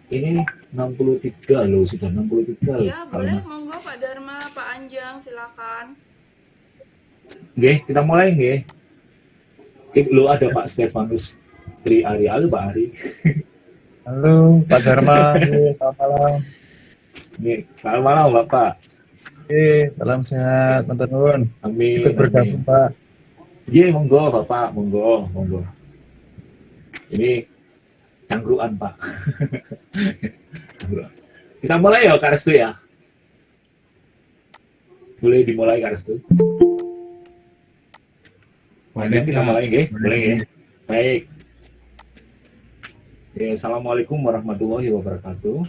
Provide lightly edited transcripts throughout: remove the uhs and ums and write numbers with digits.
Ini 63 loh, sudah 63 loh. Iya, boleh, monggo Pak Dharma, Pak Anjang, silakan. Oke, kita mulai nggih. Lu ada Pak Stefanus Tri Ari, halo Pak Ari. Halo Pak Dharma, selamat malam. Nih, selamat malam Bapak. Salam sehat, Mas Nuwun. Ikut Amin, amin. bergabung Pak. Iya, monggo Bapak, monggo, monggo. Ini cangkruan Pak. Cangkruan. Kita mulai ya Kak Restu ya. Boleh dimulai Kak Restu. Boleh kita mulai nggih? Boleh nggih? Baik. Ya, assalamualaikum warahmatullahi wabarakatuh.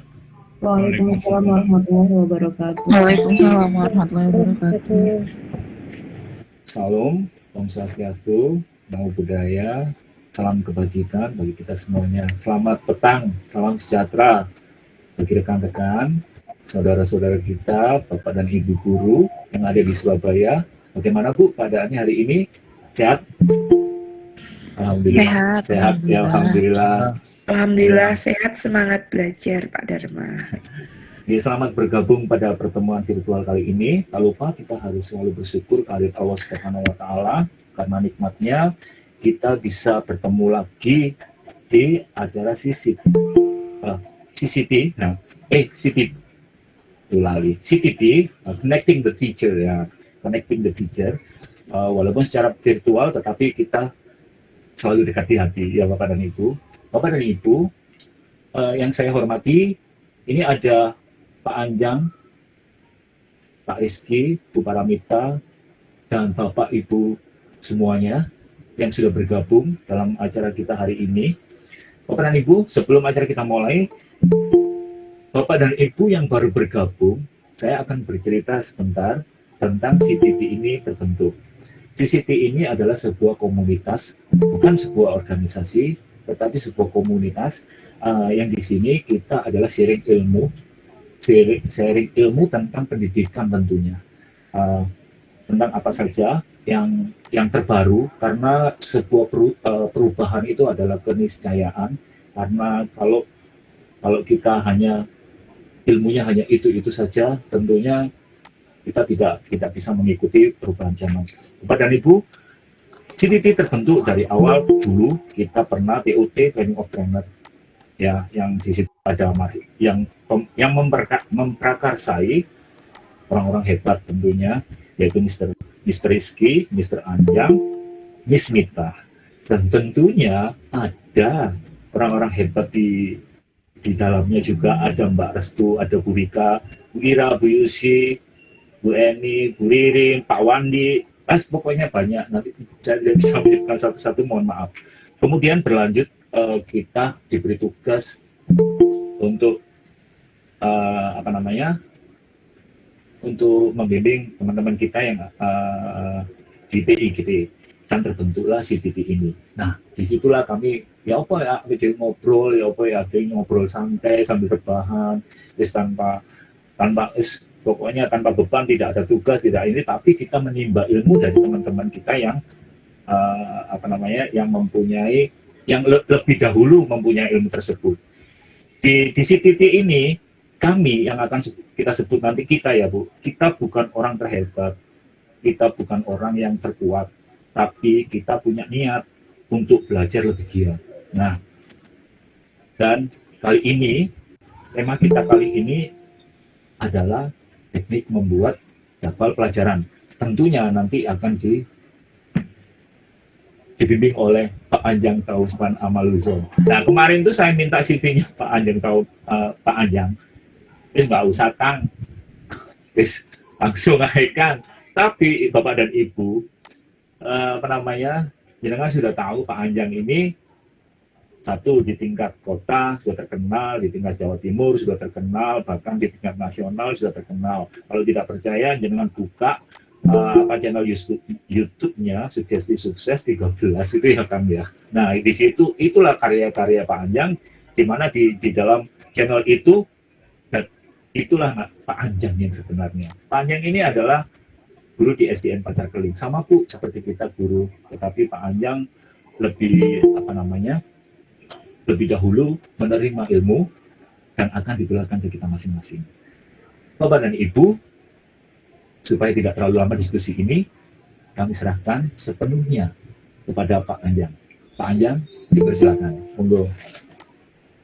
Waalaikumsalam warahmatullahi wabarakatuh. Waalaikumsalam warahmatullahi wabarakatuh. Salam, Om Swastiastu, Namo Buddhaya, salam kebajikan bagi kita semuanya. Selamat petang, salam sejahtera bagi rekan-rekan, saudara-saudara kita, Bapak dan Ibu guru yang ada di Surabaya. Bagaimana Bu keadaannya hari ini? Sehat? Alhamdulillah. Sehat ya, alhamdulillah. Alhamdulillah sehat, semangat belajar Pak Dharma. Ya, selamat bergabung pada pertemuan virtual kali ini. Tak lupa kita harus selalu bersyukur kehadirat Allah Subhanahu wa taala karena nikmatnya kita bisa bertemu lagi di acara CCT. Connecting the Teacher ya. Connecting the Teacher. Walaupun secara virtual tetapi kita selalu dekat di hati ya Bapak dan Ibu. Bapak dan Ibu yang saya hormati, ini ada Pak Anjang, Pak Rizky, Bu Paramita, dan Bapak Ibu semuanya yang sudah bergabung dalam acara kita hari ini. Bapak dan Ibu, sebelum acara kita mulai, Bapak dan Ibu yang baru bergabung, saya akan bercerita sebentar tentang CTT ini terbentuk. CCT ini adalah sebuah komunitas, bukan sebuah organisasi, tetapi sebuah komunitas yang di sini kita adalah sharing ilmu tentang pendidikan tentunya, tentang apa saja yang terbaru, karena sebuah perubahan itu adalah keniscayaan. Karena kalau kita ilmunya hanya itu saja, tentunya kita tidak bisa mengikuti perubahan zaman. Bapak dan Ibu, CTT terbentuk dari awal. Dulu kita pernah TOT, Training of Trainer, ya, yang di situ ada yang memprakarsai orang-orang hebat tentunya, yaitu Mr. Rizky, Mr. Anjang, Miss Mita, dan tentunya ada orang-orang hebat di dalamnya juga. Ada Mbak Restu, ada Bu Wika, Bu Ira, Bu Yusi, Bu Eni, Bu Ririn, Pak Wandi, pokoknya banyak. Nanti saya tidak bisa menyebutkan satu-satu, mohon maaf. Kemudian berlanjut, kita diberi tugas untuk untuk membimbing teman-teman kita yang di TI gitu, dan terbentuklah CTT ini. Nah, disitulah kami video ngobrol, ngobrol santai sambil rebahan, pokoknya tanpa beban, tidak ada tugas, tidak ini, tapi kita menimba ilmu dari teman-teman kita yang lebih dahulu mempunyai ilmu tersebut. Di CTT ini, kami yang akan kita sebut nanti kita ya Bu, kita bukan orang terhebat, kita bukan orang yang terkuat, tapi kita punya niat untuk belajar lebih giat. Nah, dan kali ini, tema kita kali ini adalah teknik membuat jadwal pelajaran. Tentunya nanti akan dibimbing oleh Pak Anjang Tausman Amaluzo. Nah, kemarin tuh saya minta CV-nya Pak Anjang. Terus nggak usah Kang, terus langsung aja. Tapi Bapak dan Ibu, jenengan sudah tahu Pak Anjang ini satu di tingkat kota sudah terkenal, di tingkat Jawa Timur sudah terkenal, bahkan di tingkat nasional sudah terkenal. Kalau tidak percaya, jangan buka channel YouTube-nya Sugesti Sukses 13 itu ya Kang ya. Nah, di situ itulah karya-karya Pak Anjang, di mana di dalam channel itu, itulah Pak Anjang yang sebenarnya. Pak Anjang ini adalah guru di SDN Pacar Keling, sama Bu seperti kita guru, tetapi Pak Anjang lebih lebih dahulu menerima ilmu dan akan ditularkan ke kita masing-masing. Bapak dan Ibu, supaya tidak terlalu lama diskusi ini, kami serahkan sepenuhnya kepada Pak Anjang. Pak Anjang, dipersilakan. Monggo.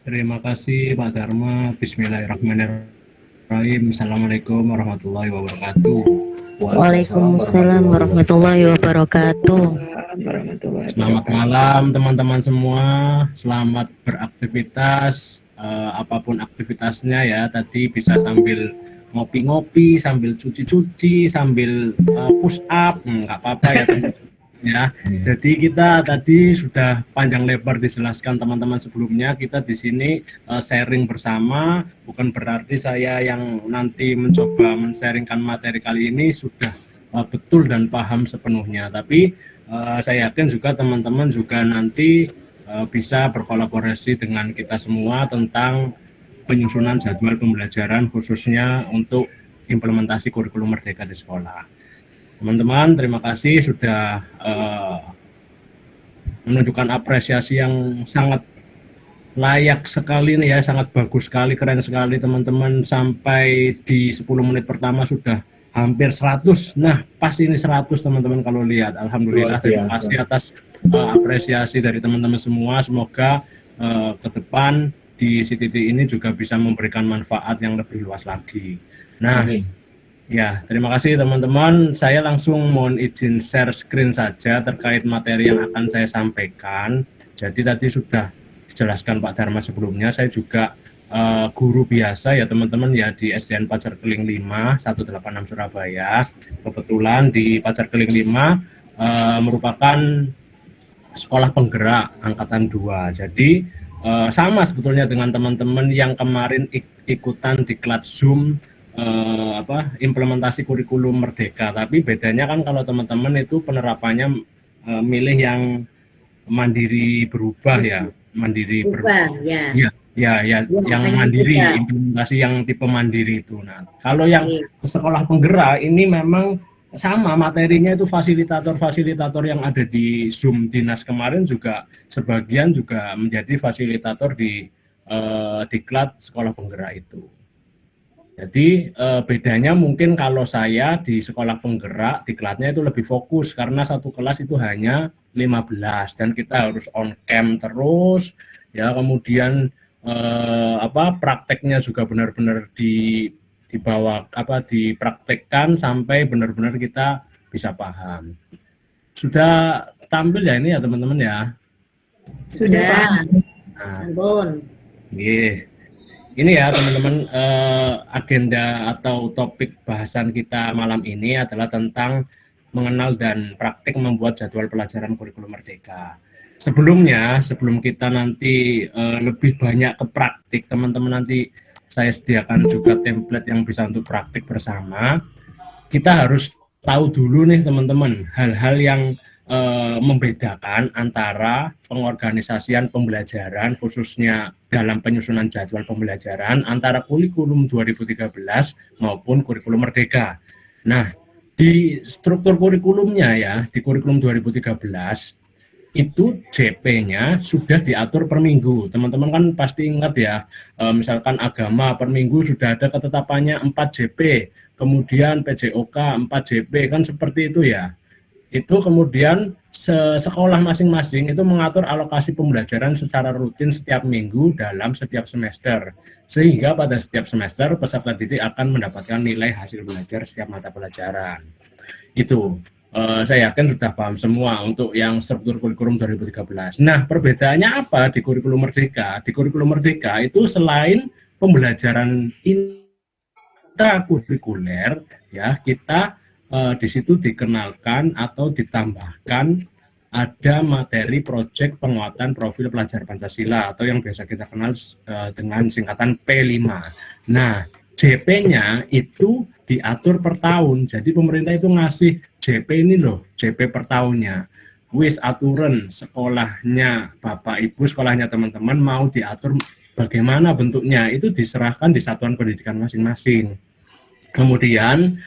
Terima kasih Pak Dharma. Bismillahirrahmanirrahim. Assalamualaikum warahmatullahi wabarakatuh. Waalaikumsalam warahmatullahi wabarakatuh. Selamat malam teman-teman semua. Selamat beraktivitas. Apapun aktivitasnya ya. Tadi bisa sambil ngopi-ngopi, sambil cuci-cuci, sambil push up. Nggak apa-apa ya teman-teman. Ya, jadi kita tadi sudah panjang lebar dijelaskan teman-teman sebelumnya. Kita di sini sharing bersama, bukan berarti saya yang nanti mencoba men-sharingkan materi kali ini sudah betul dan paham sepenuhnya. Tapi saya yakin juga teman-teman juga nanti bisa berkolaborasi dengan kita semua tentang penyusunan jadwal pembelajaran khususnya untuk implementasi kurikulum Merdeka di sekolah. Teman-teman, terima kasih sudah menunjukkan apresiasi yang sangat layak sekali nih ya, sangat bagus sekali, keren sekali teman-teman. Sampai di 10 menit pertama sudah hampir 100. Nah, pas ini 100 teman-teman kalau lihat. Alhamdulillah, terima kasih atas apresiasi dari teman-teman semua. Semoga ke depan di CTT ini juga bisa memberikan manfaat yang lebih luas lagi. Nah, ya, terima kasih teman-teman. Saya langsung mohon izin share screen saja terkait materi yang akan saya sampaikan. Jadi tadi sudah dijelaskan Pak Dharma sebelumnya, saya juga guru biasa ya teman-teman ya di SDN Pacar Keling 5 186 Surabaya. Kebetulan di Pacar Keling 5 merupakan sekolah penggerak angkatan 2. Jadi sama sebetulnya dengan teman-teman yang kemarin ikutan di kelas Zoom implementasi kurikulum Merdeka, tapi bedanya kan kalau teman-teman itu penerapannya milih yang mandiri berubah ya, mandiri berubah ya, yang mandiri, implementasi yang tipe mandiri itu. Nah, kalau yang sekolah penggerak ini memang sama materinya itu fasilitator yang ada di Zoom Dinas kemarin juga sebagian juga menjadi fasilitator di diklat sekolah penggerak itu. Jadi bedanya mungkin kalau saya di sekolah penggerak diklatnya itu lebih fokus karena satu kelas itu hanya 15 dan kita harus on cam terus ya, kemudian prakteknya juga benar-benar dibawa dipraktekkan sampai benar-benar kita bisa paham. Sudah tampil ya ini ya teman-teman ya? Sudah. Nah, ini ya teman-teman, agenda atau topik bahasan kita malam ini adalah tentang mengenal dan praktik membuat jadwal pelajaran kurikulum Merdeka. Sebelumnya, sebelum kita nanti lebih banyak ke praktik, teman-teman nanti saya sediakan juga template yang bisa untuk praktik bersama. Kita harus tahu dulu nih teman-teman, hal-hal yang membedakan antara pengorganisasian pembelajaran khususnya dalam penyusunan jadwal pembelajaran antara kurikulum 2013 maupun kurikulum Merdeka. Nah, di struktur kurikulumnya ya, di kurikulum 2013 itu JP-nya sudah diatur per minggu. Teman-teman kan pasti ingat ya, misalkan agama per minggu sudah ada ketetapannya 4 JP, kemudian PJOK 4 JP, kan seperti itu ya. Itu kemudian sekolah masing-masing itu mengatur alokasi pembelajaran secara rutin setiap minggu dalam setiap semester. Sehingga pada setiap semester peserta didik akan mendapatkan nilai hasil belajar setiap mata pelajaran. Itu saya yakin sudah paham semua untuk yang struktur kurikulum 2013. Nah, perbedaannya apa di kurikulum Merdeka? Di kurikulum Merdeka itu selain pembelajaran intrakurikuler ya, kita di situ dikenalkan atau ditambahkan ada materi proyek penguatan profil pelajar Pancasila atau yang biasa kita kenal dengan singkatan P5. Nah, JP-nya itu diatur per tahun. Jadi pemerintah itu ngasih JP ini loh, JP per tahunnya. Wis aturan sekolahnya Bapak Ibu, sekolahnya teman-teman mau diatur bagaimana bentuknya, itu diserahkan di satuan pendidikan masing-masing. Kemudian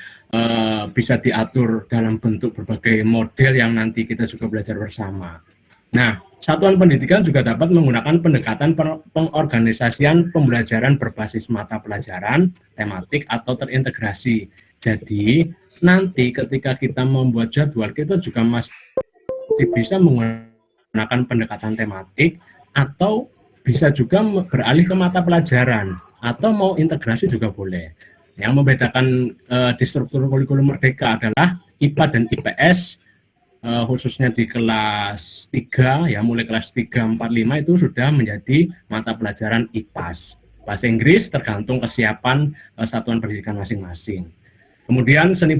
bisa diatur dalam bentuk berbagai model yang nanti kita juga belajar bersama. Nah, satuan pendidikan juga dapat menggunakan pendekatan pengorganisasian pembelajaran berbasis mata pelajaran, tematik, atau terintegrasi. Jadi, nanti ketika kita membuat jadwal, kita juga masih bisa menggunakan pendekatan tematik, atau bisa juga beralih ke mata pelajaran, atau mau integrasi juga boleh. Yang membedakan di struktur kurikulum Merdeka adalah IPA dan IPS, khususnya di kelas 3 ya, mulai kelas 3, 4, 5 itu sudah menjadi mata pelajaran IPAS. Bahasa Inggris tergantung kesiapan satuan pendidikan masing-masing. Kemudian seni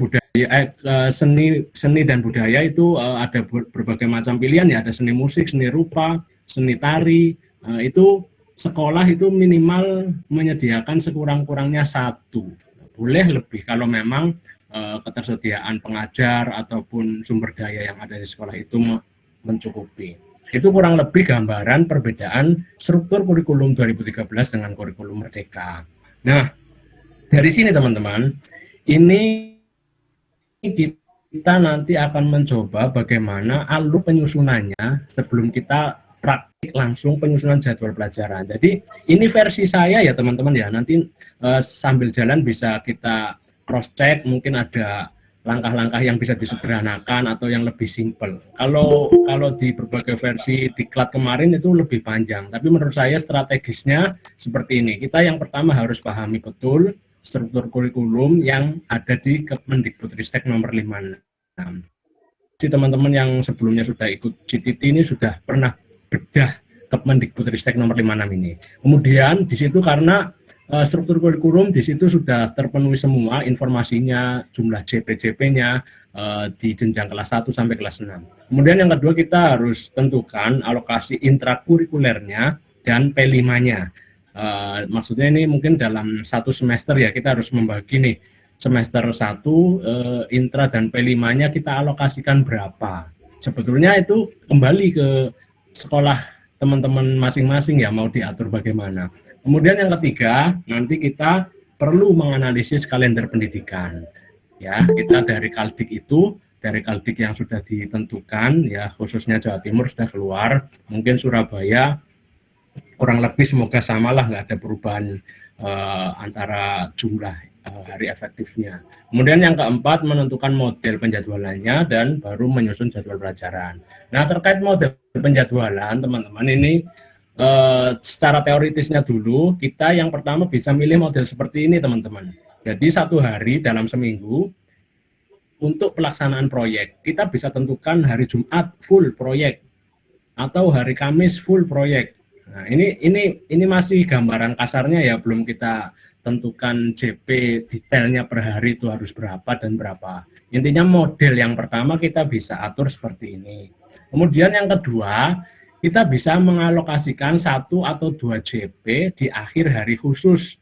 dan budaya itu ada berbagai macam pilihan ya, ada seni musik, seni rupa, seni tari. Itu sekolah itu minimal menyediakan sekurang-kurangnya 1. Boleh lebih kalau memang ketersediaan pengajar ataupun sumber daya yang ada di sekolah itu mencukupi. Itu kurang lebih gambaran perbedaan struktur kurikulum 2013 dengan kurikulum Merdeka. Nah, dari sini teman-teman, ini kita nanti akan mencoba bagaimana alur penyusunannya sebelum kita praktik langsung penyusunan jadwal pelajaran. Jadi ini versi saya ya teman-teman ya, nanti sambil jalan bisa kita cross check, mungkin ada langkah-langkah yang bisa disederhanakan atau yang lebih simpel. Kalau di berbagai versi diklat kemarin itu lebih panjang, tapi menurut saya strategisnya seperti ini. Kita yang pertama harus pahami betul struktur kurikulum yang ada di Kemendikbudristek nomor 56. Jadi teman-teman yang sebelumnya sudah ikut CTT ini sudah pernah bedah Kemendikbudristek nomor 56 ini. Kemudian di situ karena struktur kurikulum di situ sudah terpenuhi semua informasinya, jumlah JP-JP-nya di jenjang kelas 1 sampai kelas 6. Kemudian yang kedua kita harus tentukan alokasi intrakurikulernya dan P5-nya. Maksudnya ini mungkin dalam 1 semester ya kita harus membagi nih semester 1 intra dan P5-nya kita alokasikan berapa. Sebetulnya itu kembali ke sekolah teman-teman masing-masing ya mau diatur bagaimana. Kemudian yang ketiga, nanti kita perlu menganalisis kalender pendidikan. Ya, kita dari Kaldik yang sudah ditentukan ya, khususnya Jawa Timur sudah keluar, mungkin Surabaya kurang lebih semoga samalah, nggak ada perubahan antara jumlah hari efektifnya. Kemudian yang keempat, menentukan model penjadwalannya dan baru menyusun jadwal pelajaran. Nah, terkait model penjadwalan, teman-teman ini secara teoritisnya dulu, kita yang pertama bisa milih model seperti ini teman-teman. Jadi 1 hari dalam seminggu untuk pelaksanaan proyek, kita bisa tentukan hari Jumat full proyek atau hari Kamis full proyek. Nah, ini masih gambaran kasarnya ya, belum kita tentukan JP detailnya per hari itu harus berapa dan berapa. Intinya model yang pertama kita bisa atur seperti ini. Kemudian yang kedua, kita bisa mengalokasikan 1 atau 2 JP di akhir hari khusus.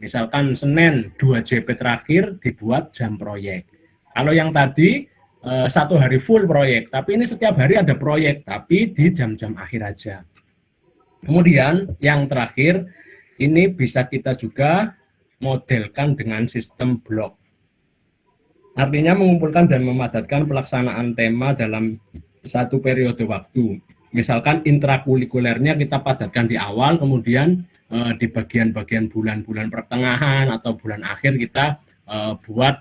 Misalkan Senin 2 JP terakhir dibuat jam proyek. Kalau yang tadi 1 hari full proyek, tapi ini setiap hari ada proyek, tapi di jam-jam akhir aja. Kemudian yang terakhir, ini bisa kita juga modelkan dengan sistem blok. Artinya mengumpulkan dan memadatkan pelaksanaan tema dalam 1 periode waktu. Misalkan intrakurikulernya kita padatkan di awal, kemudian di bagian-bagian bulan-bulan pertengahan atau bulan akhir kita buat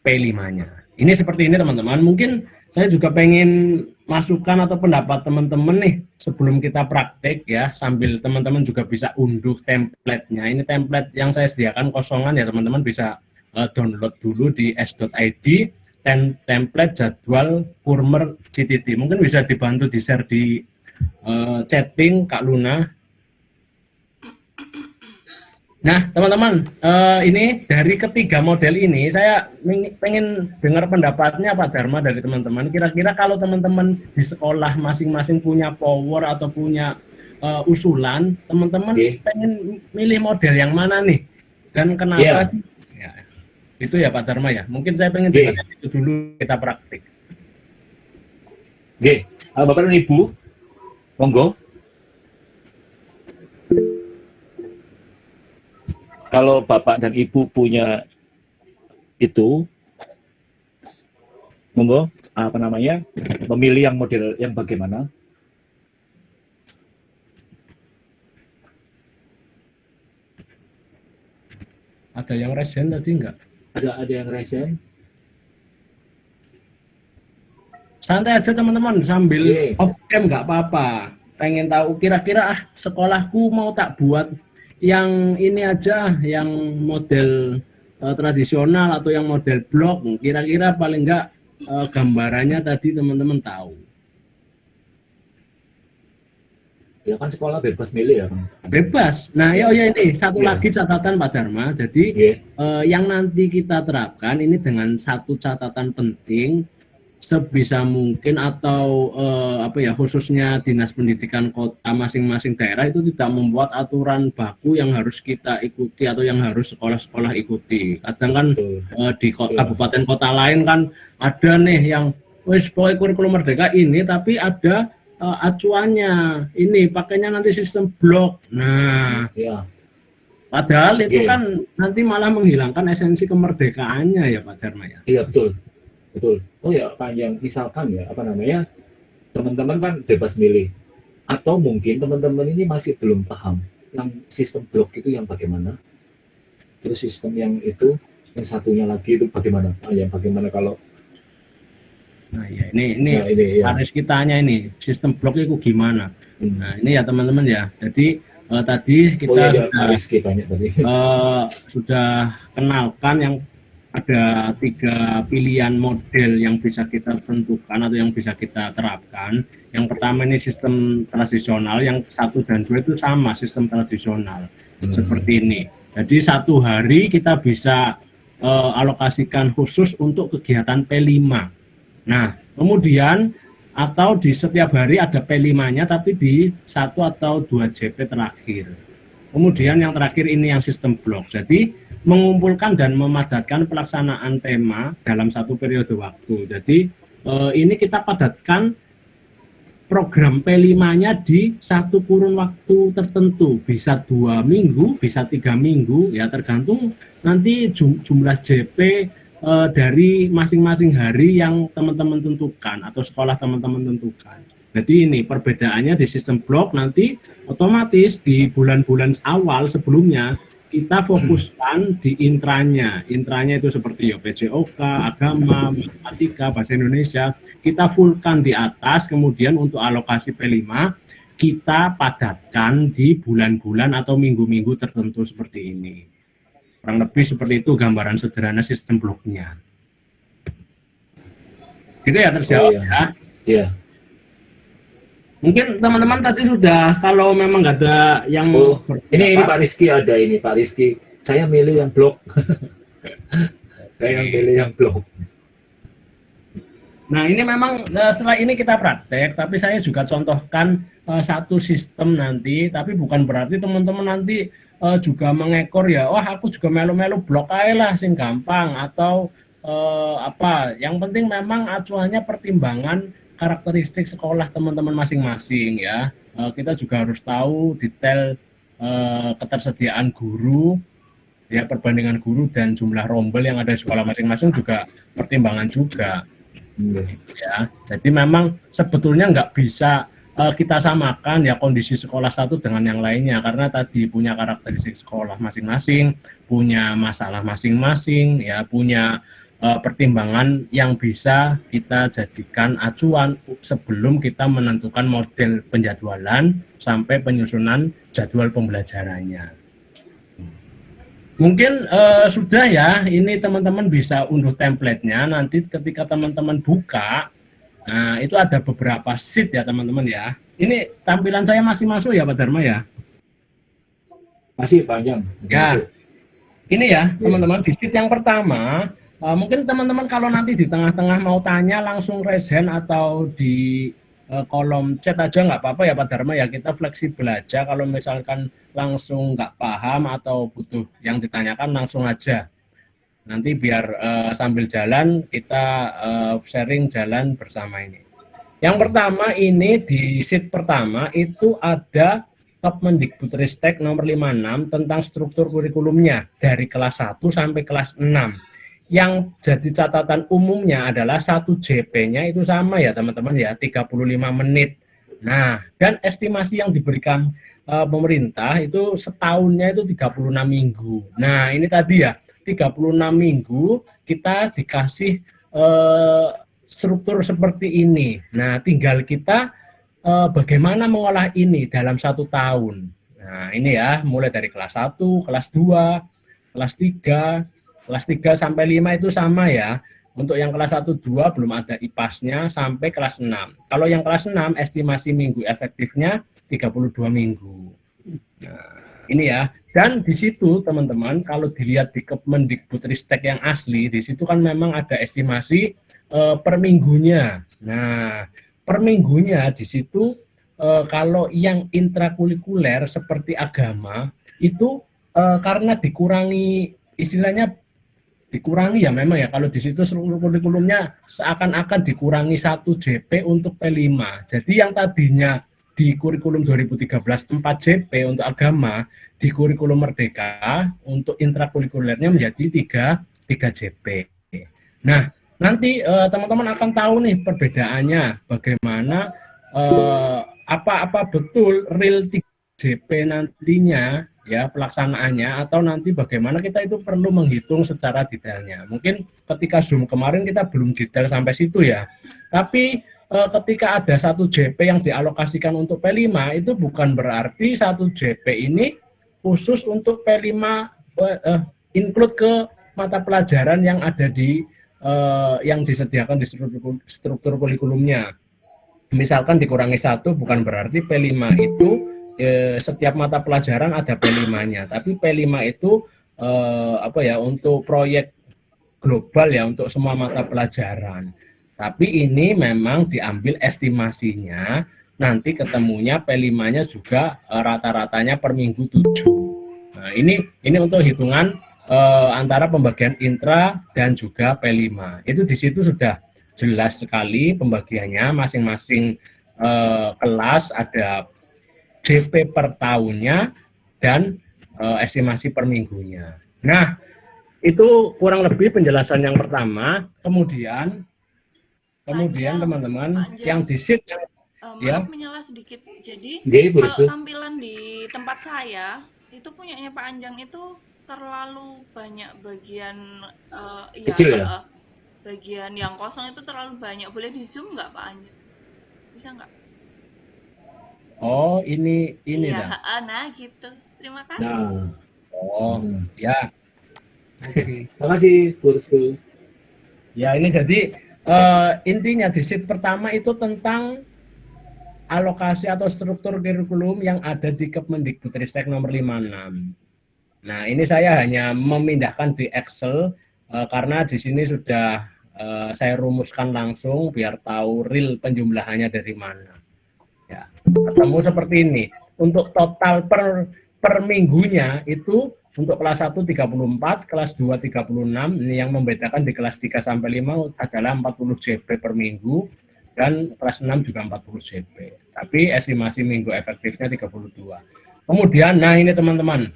P5-nya. Ini seperti ini teman-teman. Mungkin saya juga pengen masukan atau pendapat teman-teman nih sebelum kita praktek ya, sambil teman-teman juga bisa unduh template-nya. Ini template yang saya sediakan kosongan ya, teman-teman bisa download dulu di s.id. Template jadwal Kurmer CTT. Mungkin bisa dibantu di-share di chatting Kak Luna. Nah, teman-teman, ini dari ketiga model ini saya pengen dengar pendapatnya Pak Dharma dari teman-teman. Kira-kira kalau teman-teman di sekolah masing-masing punya power atau punya usulan, teman-teman pengen milih model yang mana nih? Dan kenapa sih? Itu ya Pak Dharma ya. Mungkin saya pengen dengar itu dulu, kita praktik. Oke, Bapak dan Ibu, monggo. Kalau Bapak dan Ibu punya itu, monggo memilih yang model yang bagaimana. Ada yang resen tadi enggak? Ada yang resen. Santai aja teman-teman, sambil Oke. off cam nggak apa-apa. Pengen tahu kira-kira sekolahku mau tak buat yang ini aja, yang model tradisional atau yang model blok. Kira-kira paling nggak gambarannya tadi teman-teman tahu. Ya kan sekolah bebas milih ya, Bang. Bebas. Nah, ya ini satu Iya. lagi catatan Pak Dharma. Jadi Iya. yang nanti kita terapkan ini dengan satu catatan penting, sebisa mungkin atau khususnya dinas pendidikan kota masing-masing daerah itu tidak membuat aturan baku yang harus kita ikuti atau yang harus sekolah-sekolah ikuti. Kadang kan di kabupaten kota lain kan ada nih yang wis pokoknya kurikulum merdeka ini, tapi ada acuannya ini pakainya nanti sistem blok. Nah, Ya. padahal itu Iya. kan nanti malah menghilangkan esensi kemerdekaannya ya Pak Dharma ya. Iya, betul. Oh ya, panjang. Misalkan ya, teman-teman kan bebas milih. Atau mungkin teman-teman ini masih belum paham yang sistem blok itu yang bagaimana. Terus sistem yang itu, yang satunya lagi itu bagaimana. Yang bagaimana kalau Nah ya ini ya. harus kita tanya ini sistem blok itu gimana. Nah ini ya teman-teman ya. Jadi tadi kita sudah kenalkan yang ada 3 pilihan model yang bisa kita tentukan atau yang bisa kita terapkan. Yang pertama ini sistem tradisional, yang 1 dan 2 itu sama sistem tradisional seperti ini. Jadi 1 hari kita bisa alokasikan khusus untuk kegiatan P5. Nah, kemudian atau di setiap hari ada P5-nya tapi di 1 atau 2 JP terakhir. Kemudian yang terakhir ini yang sistem blok. Jadi mengumpulkan dan memadatkan pelaksanaan tema dalam 1 periode waktu. Jadi ini kita padatkan program P5-nya di 1 kurun waktu tertentu. Bisa 2 minggu, bisa 3 minggu, ya tergantung nanti jumlah JP dari masing-masing hari yang teman-teman tentukan atau sekolah teman-teman tentukan. Jadi ini perbedaannya di sistem blok, nanti otomatis di bulan-bulan awal sebelumnya kita fokuskan di intranya. Intranya itu seperti PJOK, agama, matematika, bahasa Indonesia. Kita fullkan di atas, kemudian untuk alokasi P5 kita padatkan di bulan-bulan atau minggu-minggu tertentu seperti ini. Kurang lebih seperti itu gambaran sederhana sistem bloknya. Gitu ya terjawab ya. Iya. Mungkin teman-teman tadi sudah, kalau memang nggak ada yang ini Pak Rizky ada ini Pak Rizky. Saya milih yang blok. Saya milih yang blok. Nah ini memang setelah ini kita praktek, tapi saya juga contohkan satu sistem nanti, tapi bukan berarti teman-teman nanti juga mengekor ya, wah aku juga melu-melu blok aja lah sing gampang atau yang penting memang acuannya pertimbangan karakteristik sekolah teman-teman masing-masing ya. Kita juga harus tahu detail ketersediaan guru ya, perbandingan guru dan jumlah rombel yang ada di sekolah masing-masing juga pertimbangan juga ya. Jadi memang sebetulnya nggak bisa kita samakan ya kondisi sekolah satu dengan yang lainnya, karena tadi punya karakteristik sekolah masing-masing, punya masalah masing-masing ya, punya pertimbangan yang bisa kita jadikan acuan sebelum kita menentukan model penjadwalan sampai penyusunan jadwal pembelajarannya. Mungkin sudah ya, ini teman-teman bisa unduh template-nya, nanti ketika teman-teman buka, nah itu ada beberapa sheet ya teman-teman ya. Ini tampilan saya masih masuk ya Pak Dharma ya? Masih panjang. Ya, ini ya teman-teman di sheet yang pertama. Mungkin teman-teman kalau nanti di tengah-tengah mau tanya langsung raise hand atau di kolom chat aja nggak apa-apa ya Pak Dharma ya, kita fleksibel aja. Kalau misalkan langsung nggak paham atau butuh yang ditanyakan langsung aja. Nanti biar sambil jalan kita sharing jalan bersama ini. Yang pertama ini di sheet pertama itu ada Kepmendikbudristek nomor 56 tentang struktur kurikulumnya dari kelas 1 sampai kelas 6. yang jadi catatan umumnya adalah 1 JP-nya itu sama ya teman-teman ya, 35 menit. Nah, dan estimasi yang diberikan pemerintah itu setahunnya itu 36 minggu. Nah, ini tadi ya, 36 minggu kita dikasih struktur seperti ini. Nah, tinggal kita bagaimana mengolah ini dalam 1 tahun. Nah, ini ya, mulai dari kelas 1, kelas 2, kelas 3, kelas 3 sampai 5 itu sama ya. Untuk yang kelas 1, 2 belum ada IPAS-nya sampai kelas 6. Kalau yang kelas 6 estimasi minggu efektifnya 32 minggu. Nah, ini ya. Dan di situ teman-teman kalau dilihat di Kemendikbudristek yang asli, di situ kan memang ada estimasi per minggunya. Nah, per minggunya di situ kalau yang intrakurikuler seperti agama itu karena dikurangi istilahnya dikurangi ya memang ya, kalau di situ seluruh kurikulumnya seakan-akan dikurangi 1 JP untuk P5. Jadi yang tadinya di kurikulum 2013 4 JP untuk agama, di kurikulum Merdeka untuk intrakurikulernya menjadi 3 JP. Nah, nanti teman-teman akan tahu nih perbedaannya bagaimana apa betul real 3 JP nantinya ya pelaksanaannya, atau nanti bagaimana kita itu perlu menghitung secara detailnya. Mungkin ketika Zoom kemarin kita belum detail sampai situ ya. Tapi ketika ada 1 JP yang dialokasikan untuk P5 itu bukan berarti 1 JP ini khusus untuk P5 include ke mata pelajaran yang ada di yang disediakan di struktur kurikulumnya. Misalkan dikurangi 1 bukan berarti P5 itu setiap mata pelajaran ada P5-nya, tapi P5 itu untuk proyek global ya, untuk semua mata pelajaran. Tapi ini memang diambil estimasinya, nanti ketemunya P5-nya juga rata-ratanya per minggu 7. Nah, ini untuk hitungan antara pembagian intra dan juga P5. Itu di situ sudah jelas sekali pembagiannya, masing-masing kelas ada JP per tahunnya dan estimasi per minggunya. Nah, itu kurang lebih penjelasan yang pertama. Kemudian teman-teman yang di sheet maaf menyela sedikit. Jadi kalau tampilan di tempat saya itu punyanya Pak Anjang itu terlalu banyak bagian kecil ya? Bagian yang kosong itu terlalu banyak. Boleh di zoom nggak Pak Anjang? Bisa nggak? Oh, ini iya, nah gitu. Terima kasih. Nah. Oh, ya. Oke. Terima kasih, Bosku. Ya, ini jadi intinya di sheet pertama itu tentang alokasi atau struktur kurikulum yang ada di Kemendikbudristek nomor 56. Nah, ini saya hanya memindahkan di Excel karena di sini sudah saya rumuskan langsung biar tahu real penjumlahannya dari mana. Ya, ketemu seperti ini. Untuk total per minggunya itu untuk kelas 1 34, kelas 2 36. Ini yang membedakan di kelas 3 sampai 5 adalah 40 JP per minggu dan kelas 6 juga 40 JP. Tapi estimasi minggu efektifnya 32. Kemudian nah ini teman-teman.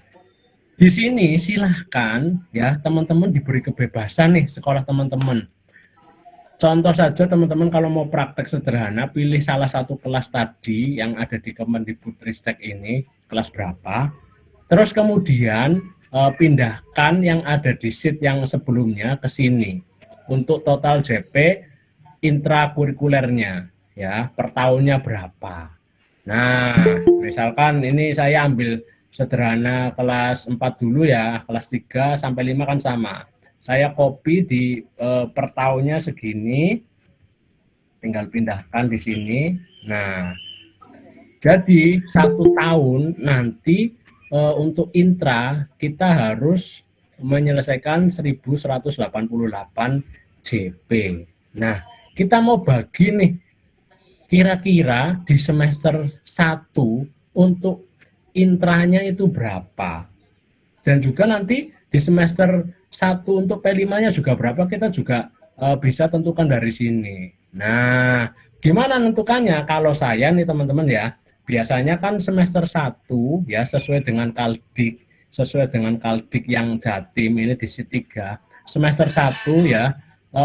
Di sini silahkan ya teman-teman diberi kebebasan nih sekolah teman-teman. Contoh saja teman-teman kalau mau praktek sederhana, pilih salah satu kelas tadi yang ada di Kemendikbudristek ini, kelas berapa. Terus kemudian pindahkan yang ada di sheet yang sebelumnya ke sini untuk total JP intrakurikulernya ya, per tahunnya berapa. Nah, misalkan ini saya ambil sederhana kelas 4 dulu ya, kelas 3 sampai 5 kan sama. Saya copy di per tahunnya segini, tinggal pindahkan di sini. Nah, jadi 1 tahun nanti untuk intra kita harus menyelesaikan 1188 JP. Nah, kita mau bagi nih, kira-kira di semester 1 untuk intranya itu berapa. Dan juga nanti di semester 1 untuk P5-nya juga berapa, kita juga bisa tentukan dari sini. Nah, gimana nentukannya? Kalau saya nih teman-teman ya, biasanya kan semester 1 ya sesuai dengan Kaldik yang Jatim ini di sheet 3. semester 1 ya,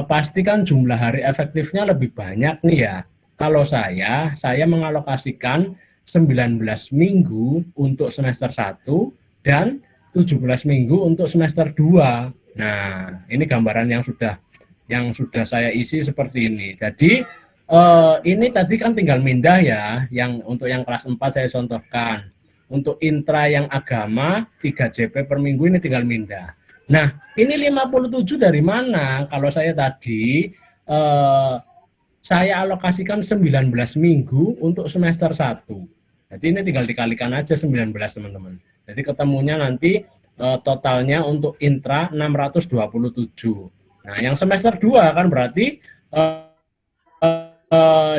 pasti kan jumlah hari efektifnya lebih banyak nih ya. Kalau saya mengalokasikan 19 minggu untuk semester 1 dan 17 minggu untuk semester 2. Nah, ini gambaran yang sudah saya isi seperti ini. Jadi ini tadi kan tinggal mindah ya, yang untuk yang kelas 4 saya contohkan. Untuk intra yang agama 3 JP per minggu ini tinggal mindah. Nah, ini 57 dari mana? Kalau saya tadi saya alokasikan 19 minggu untuk semester 1. Jadi ini tinggal dikalikan aja 19 teman-teman. Jadi ketemunya nanti totalnya untuk intra 627. Nah, yang semester 2 kan berarti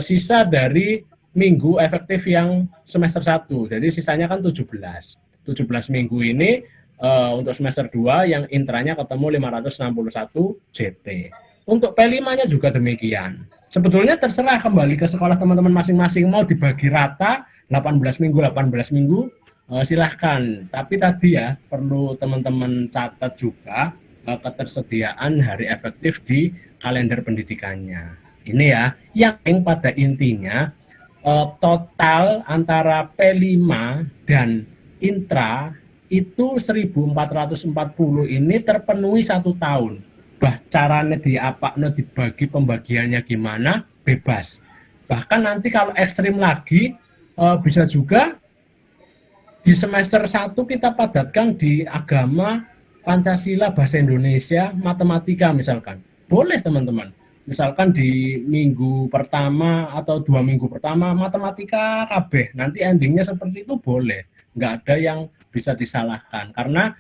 sisa dari minggu efektif yang semester 1. Jadi sisanya kan 17 minggu ini untuk semester 2 yang intranya ketemu 561 JP. Untuk P5-nya juga demikian. Sebetulnya terserah kembali ke sekolah teman-teman masing-masing, mau dibagi rata 18 minggu, silahkan. Tapi tadi ya perlu teman-teman catat juga ketersediaan hari efektif di kalender pendidikannya. Ini ya, yang pada intinya total antara P5 dan intra itu 1440 ini terpenuhi 1 tahun. Caranya dibagi pembagiannya gimana, bebas. Bahkan nanti kalau ekstrim lagi bisa juga di semester 1 kita padatkan di agama, Pancasila, bahasa Indonesia, matematika misalkan. Boleh teman-teman. Misalkan di minggu pertama atau 2 minggu pertama matematika KB, nanti endingnya seperti itu boleh. Nggak ada yang bisa disalahkan. Karena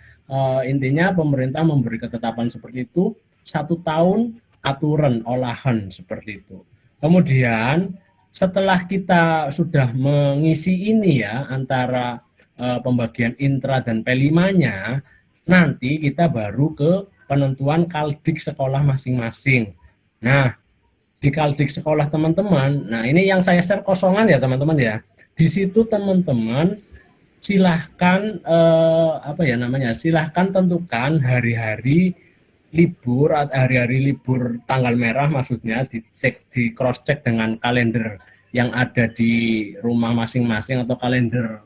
intinya pemerintah memberi ketetapan seperti itu, 1 tahun aturan olahan seperti itu. Kemudian setelah kita sudah mengisi ini ya antara pembagian intra dan P5-nya, nanti kita baru ke penentuan kaldik sekolah masing-masing. Nah, di kaldik sekolah teman-teman, nah ini yang saya share kosongan ya teman-teman ya. Di situ teman-teman silahkan silahkan tentukan hari-hari libur, tanggal merah maksudnya, di cross check dengan kalender yang ada di rumah masing-masing atau kalender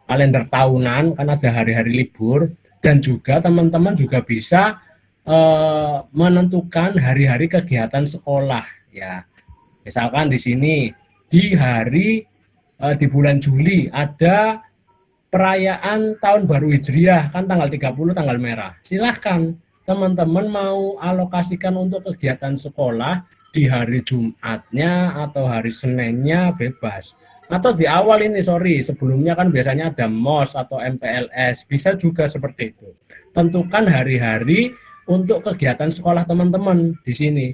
kalender tahunan, kan ada hari-hari libur. Dan juga teman-teman juga bisa menentukan hari-hari kegiatan sekolah ya. Misalkan di sini di bulan Juli ada perayaan tahun baru Hijriah, kan tanggal 30 tanggal merah. Silahkan teman-teman mau alokasikan untuk kegiatan sekolah di hari Jumatnya atau hari Seninnya bebas. Atau di awal ini, sebelumnya kan biasanya ada MOS atau MPLS, bisa juga seperti itu. Tentukan hari-hari untuk kegiatan sekolah teman-teman di sini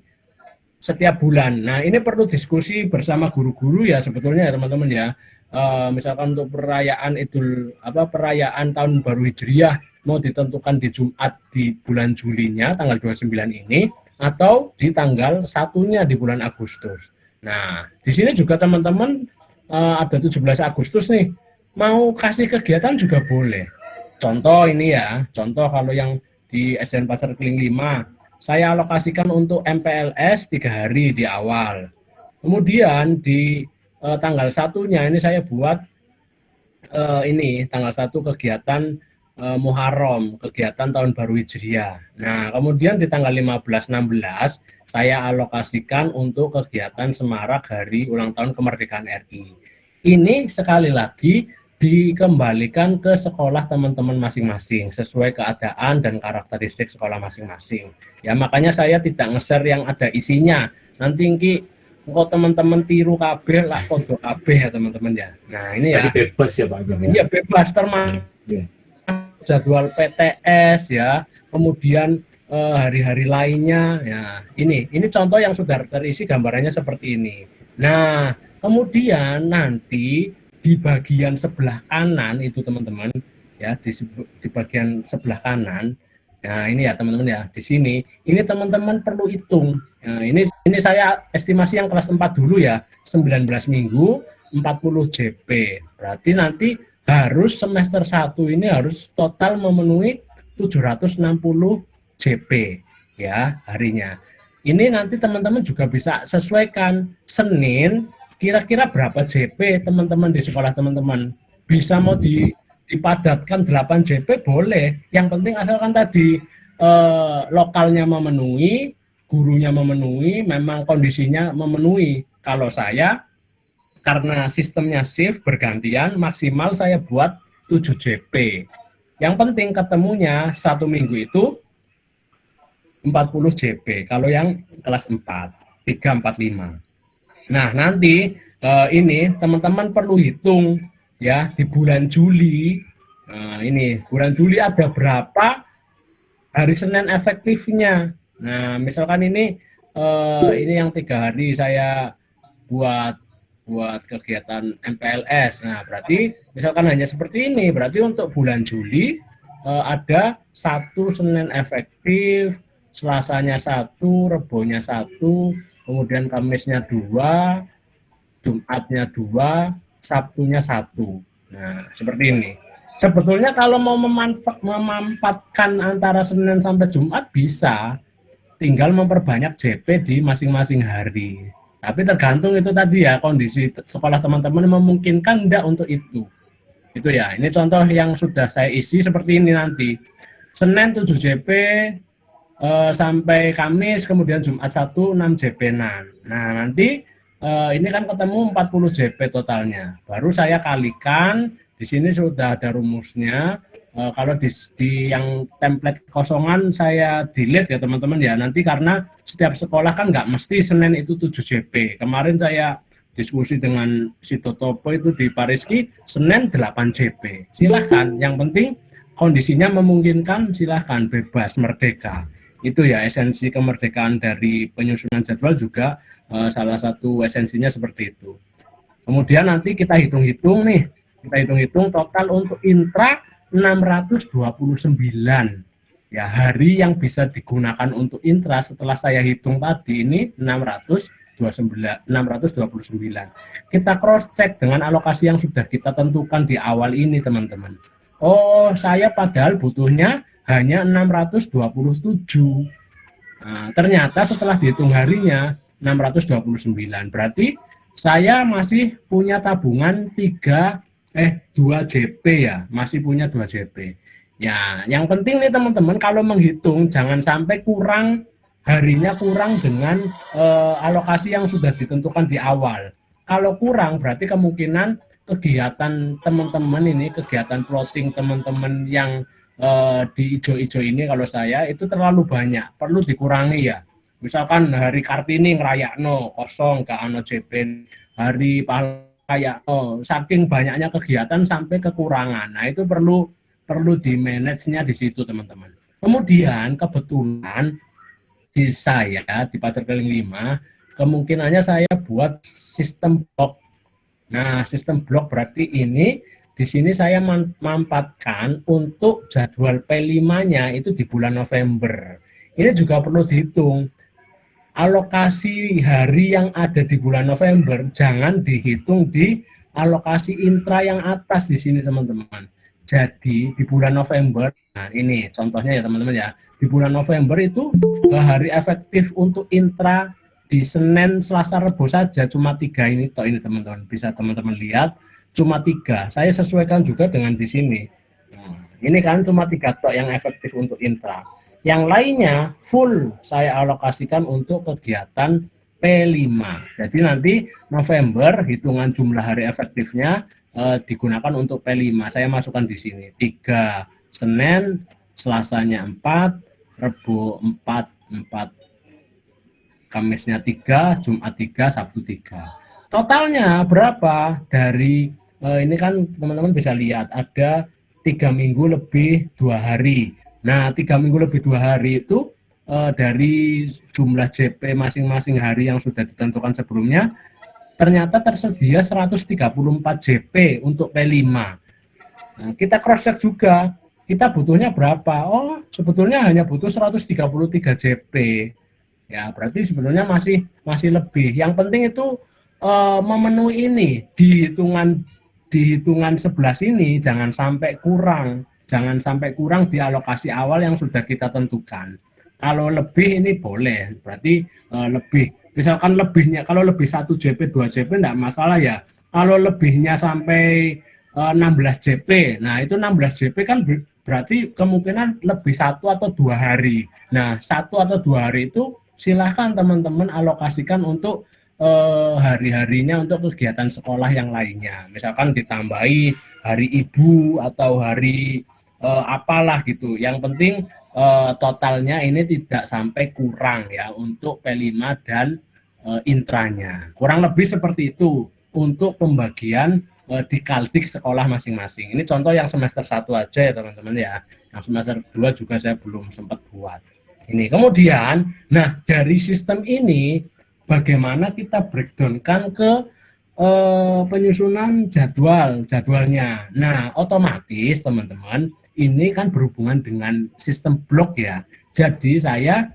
setiap bulan. Nah, ini perlu diskusi bersama guru-guru ya sebetulnya ya teman-teman ya. Misalkan untuk perayaan tahun baru Hijriah mau ditentukan di Jumat di bulan Julinya tanggal 29 ini atau di tanggal 1-nya di bulan Agustus. Nah, di sini juga teman-teman ada 17 Agustus nih, mau kasih kegiatan juga boleh. Contoh ini ya, contoh kalau yang di SDN Pasar Kling 5, saya alokasikan untuk MPLS 3 hari di awal. Kemudian di tanggal 1-nya ini saya buat tanggal 1 kegiatan Muharram, kegiatan tahun baru Hijriah. Nah, kemudian di tanggal 15-16 saya alokasikan untuk kegiatan semarak hari ulang tahun kemerdekaan RI. Ini sekali lagi dikembalikan ke sekolah teman-teman masing-masing sesuai keadaan dan karakteristik sekolah masing-masing. Ya, makanya saya tidak nge-share yang ada isinya. Nanti kok teman-teman tiru kabeh lah kodo kabeh ya teman-teman ya. Nah, ini ya. Jadi bebas ya Pak Agam ya. Iya, bebas termasuk jadwal PTS ya. Kemudian hari-hari lainnya ya. Ini contoh yang sudah terisi gambarannya seperti ini. Nah, kemudian nanti di bagian sebelah kanan itu teman-teman ya, di bagian sebelah kanan. Nah, ini ya teman-teman ya, di sini ini teman-teman perlu hitung. Nah, ini saya estimasi yang kelas 4 dulu ya, 19 minggu 40 JP. Berarti nanti harus semester 1 ini harus total memenuhi 760 JP ya harinya. Ini nanti teman-teman juga bisa sesuaikan Senin kira-kira berapa JP teman-teman di sekolah teman-teman. Bisa mau dipadatkan 8 JP boleh. Yang penting asalkan tadi lokalnya memenuhi, gurunya memenuhi, memang kondisinya memenuhi. Kalau saya karena sistemnya shift bergantian, maksimal saya buat 7 JP. Yang penting ketemunya 1 minggu itu 40 JP. Kalau yang kelas 4, 3, 4, 5. Nah, nanti ini teman-teman perlu hitung ya di bulan Juli. Nah, ini bulan Juli ada berapa hari Senin efektifnya. Nah, misalkan ini yang 3 hari saya buat kegiatan MPLS. Nah, berarti misalkan hanya seperti ini, berarti untuk bulan Juli ada 1 Senin efektif, Selasanya 1, Rebonya 1, kemudian Kamisnya 2, Jumatnya 2, Sabtunya 1. Nah, seperti ini. Sebetulnya kalau mau memanfaatkan antara Senin sampai Jumat bisa, tinggal memperbanyak JP di masing-masing hari. Tapi tergantung itu tadi ya, kondisi sekolah teman-teman memungkinkan enggak untuk itu. Itu ya, ini contoh yang sudah saya isi seperti ini nanti. Senin 7 JP, sampai Kamis, kemudian Jumat 1, 6 JP. Nah, nanti ini kan ketemu 40 JP totalnya. Baru saya kalikan, di sini sudah ada rumusnya. Kalau di yang template kosongan saya delete ya teman-teman ya, nanti karena setiap sekolah kan nggak mesti Senin itu 7 JP. Kemarin saya diskusi dengan si Totopo itu di Pariski, Senin 8 JP. Silahkan, yang penting kondisinya memungkinkan, silahkan, bebas, merdeka. Itu ya esensi kemerdekaan dari penyusunan jadwal juga salah satu esensinya seperti itu. Kemudian nanti kita hitung-hitung nih, total untuk intra 629 ya hari yang bisa digunakan untuk intra setelah saya hitung tadi ini 629. Kita cross check dengan alokasi yang sudah kita tentukan di awal ini teman-teman. Oh, saya padahal butuhnya hanya 627. Nah, ternyata setelah dihitung harinya 629. Berarti saya masih punya tabungan 2 JP ya, masih punya 2 JP. Ya, yang penting nih teman-teman kalau menghitung jangan sampai harinya kurang dengan alokasi yang sudah ditentukan di awal. Kalau kurang berarti kemungkinan kegiatan teman-teman ini, kegiatan plotting teman-teman yang di ijo-ijo ini kalau saya itu terlalu banyak, perlu dikurangi ya. Misalkan hari Kartini ngerayakno kosong gak ano JP, hari kayak saking banyaknya kegiatan sampai kekurangan. Nah, itu perlu di manage-nya di situ, teman-teman. Kemudian kebetulan di saya di Pasar Keliling 5 kemungkinannya saya buat sistem blok. Nah, sistem blok berarti ini di sini saya mampatkan untuk jadwal P5-nya itu di bulan November. Ini juga perlu dihitung. Alokasi hari yang ada di bulan November jangan dihitung di alokasi intra yang atas di sini teman-teman. Jadi di bulan November, nah ini contohnya ya teman-teman ya, di bulan November itu hari efektif untuk intra di Senin, Selasa, Rebo saja cuma 3 ini toh ini teman-teman, bisa teman-teman lihat cuma 3. Saya sesuaikan juga dengan di sini. Nah, ini kan cuma 3 toh yang efektif untuk intra. Yang lainnya full saya alokasikan untuk kegiatan P5. Jadi nanti November hitungan jumlah hari efektifnya digunakan untuk P5. Saya masukkan di sini 3 Senin, Selasanya 4, Rebo 4, Kamisnya 3, Jumat 3, Sabtu 3. Totalnya berapa? Dari ini kan teman-teman bisa lihat ada 3 minggu lebih 2 hari. Nah, 3 minggu lebih 2 hari itu dari jumlah JP masing-masing hari yang sudah ditentukan sebelumnya, ternyata tersedia 134 JP untuk P5. Nah, kita cross check juga, kita butuhnya berapa? Oh, sebetulnya hanya butuh 133 JP. Ya, berarti sebetulnya masih lebih. Yang penting itu memenuhi ini di hitungan 11 ini jangan sampai kurang. Jangan sampai kurang di alokasi awal yang sudah kita tentukan. Kalau lebih ini boleh, berarti lebih. Misalkan lebihnya, kalau lebih 1 JP, 2 JP enggak masalah ya. Kalau lebihnya sampai 16 JP, nah itu 16 JP kan berarti kemungkinan lebih 1 atau 2 hari. Nah 1 atau 2 hari itu silahkan teman-teman alokasikan untuk hari-harinya untuk kegiatan sekolah yang lainnya. Misalkan ditambahi hari ibu atau hari apalah gitu. Yang penting totalnya ini tidak sampai kurang ya untuk P5 dan intranya. Kurang lebih seperti itu untuk pembagian di Kaltik sekolah masing-masing. Ini contoh yang semester 1 aja ya teman-teman ya. Yang semester 2 juga saya belum sempat buat. Ini kemudian, nah dari sistem ini bagaimana kita breakdown-kan ke penyusunan jadwalnya. Nah, otomatis teman-teman ini kan berhubungan dengan sistem blok ya. Jadi saya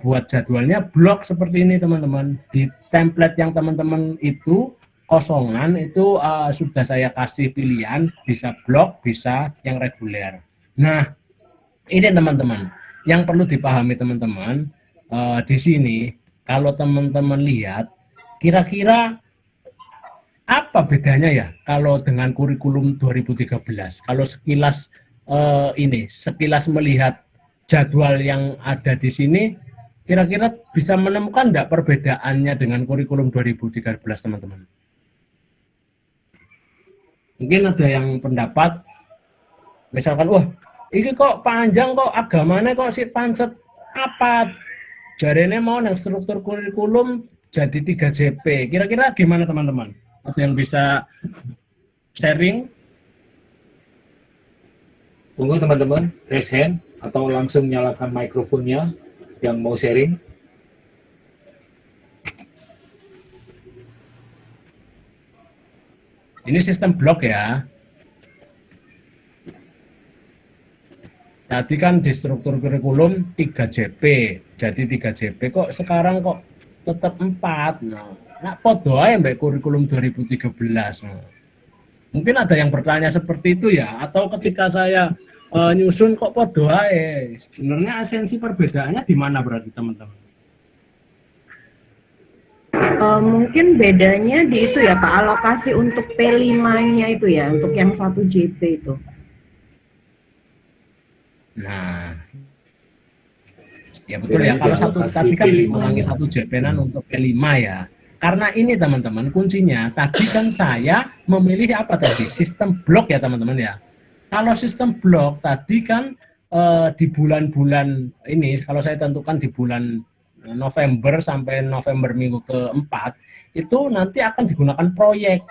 buat jadwalnya blok seperti ini teman-teman. Di template yang teman-teman itu kosongan itu sudah saya kasih pilihan bisa blok, bisa yang reguler. Nah, ini teman-teman yang perlu dipahami teman-teman di sini. Kalau teman-teman lihat, kira-kira apa bedanya ya kalau dengan kurikulum 2013? Kalau sekilas sekilas melihat jadwal yang ada di sini, kira-kira bisa menemukan enggak perbedaannya dengan kurikulum 2013 teman-teman? Mungkin ada yang pendapat, misalkan, wah, ini kok panjang kok agamanya kok si pancet apa? Jarene mau yang struktur kurikulum jadi 3 JP. Kira-kira gimana teman-teman? Ada yang bisa sharing? Tunggu teman-teman, raise hand atau langsung nyalakan mikrofonnya yang mau sharing. Ini sistem blok ya. Tadi kan di struktur kurikulum 3 JP, jadi 3 JP kok sekarang kok tetap 4. Nah, podo aja mbak kurikulum 2013. Nah. Mungkin ada yang bertanya seperti itu ya, atau ketika saya nyusun kok podo aja. Sebenarnya esensi perbedaannya di mana berarti teman-teman? Mungkin bedanya di itu ya Pak, alokasi untuk P5-nya itu ya, untuk yang 1 JP itu. Nah, ya betul ya, kalau satu tadi kan dikurangi 1 JP-an untuk P5 ya. Karena ini teman-teman kuncinya, tadi kan saya memilih apa tadi? Sistem blok ya teman-teman ya. Kalau sistem blok tadi kan di bulan-bulan ini, kalau saya tentukan di bulan November sampai November minggu keempat, itu nanti akan digunakan proyek.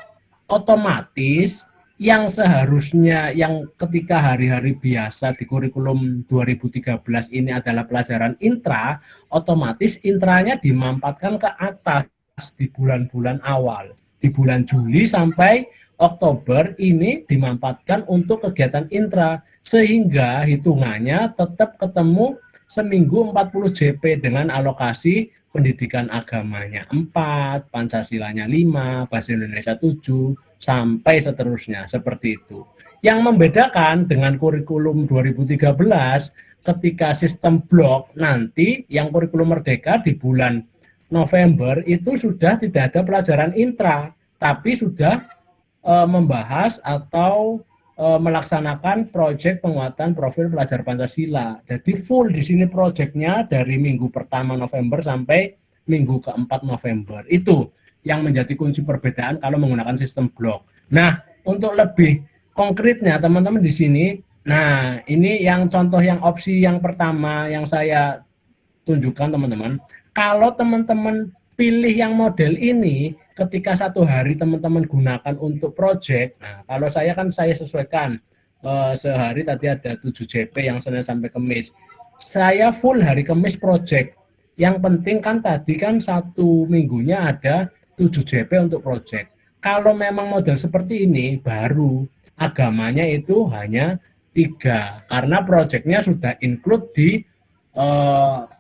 Otomatis yang seharusnya yang ketika hari-hari biasa di kurikulum 2013 ini adalah pelajaran intra, otomatis intranya dimampatkan ke atas di bulan-bulan awal. Di bulan Juli sampai Oktober ini dimampatkan untuk kegiatan intra, sehingga hitungannya tetap ketemu seminggu 40 JP dengan alokasi pendidikan agamanya 4, Pancasilanya 5, Bahasa Indonesia 7, sampai seterusnya, seperti itu. Yang membedakan dengan kurikulum 2013, ketika sistem blok nanti yang kurikulum merdeka di bulan November itu sudah tidak ada pelajaran intra, tapi sudah membahas atau melaksanakan proyek penguatan profil pelajar Pancasila. Jadi full di sini proyeknya dari minggu pertama November sampai minggu keempat November. Itu yang menjadi kunci perbedaan kalau menggunakan sistem blok. Nah, untuk lebih konkretnya teman-teman di sini, nah ini yang contoh yang opsi yang pertama yang saya tunjukkan teman-teman. Kalau teman-teman pilih yang model ini, ketika 1 hari teman-teman gunakan untuk proyek, nah kalau saya kan saya sesuaikan sehari tadi ada 7 JP yang Senin sampai Kamis. Saya full hari Kamis proyek. Yang penting kan tadi kan 1 minggunya ada 7 JP untuk proyek. Kalau memang model seperti ini baru agamanya itu hanya 3 karena proyeknya sudah include di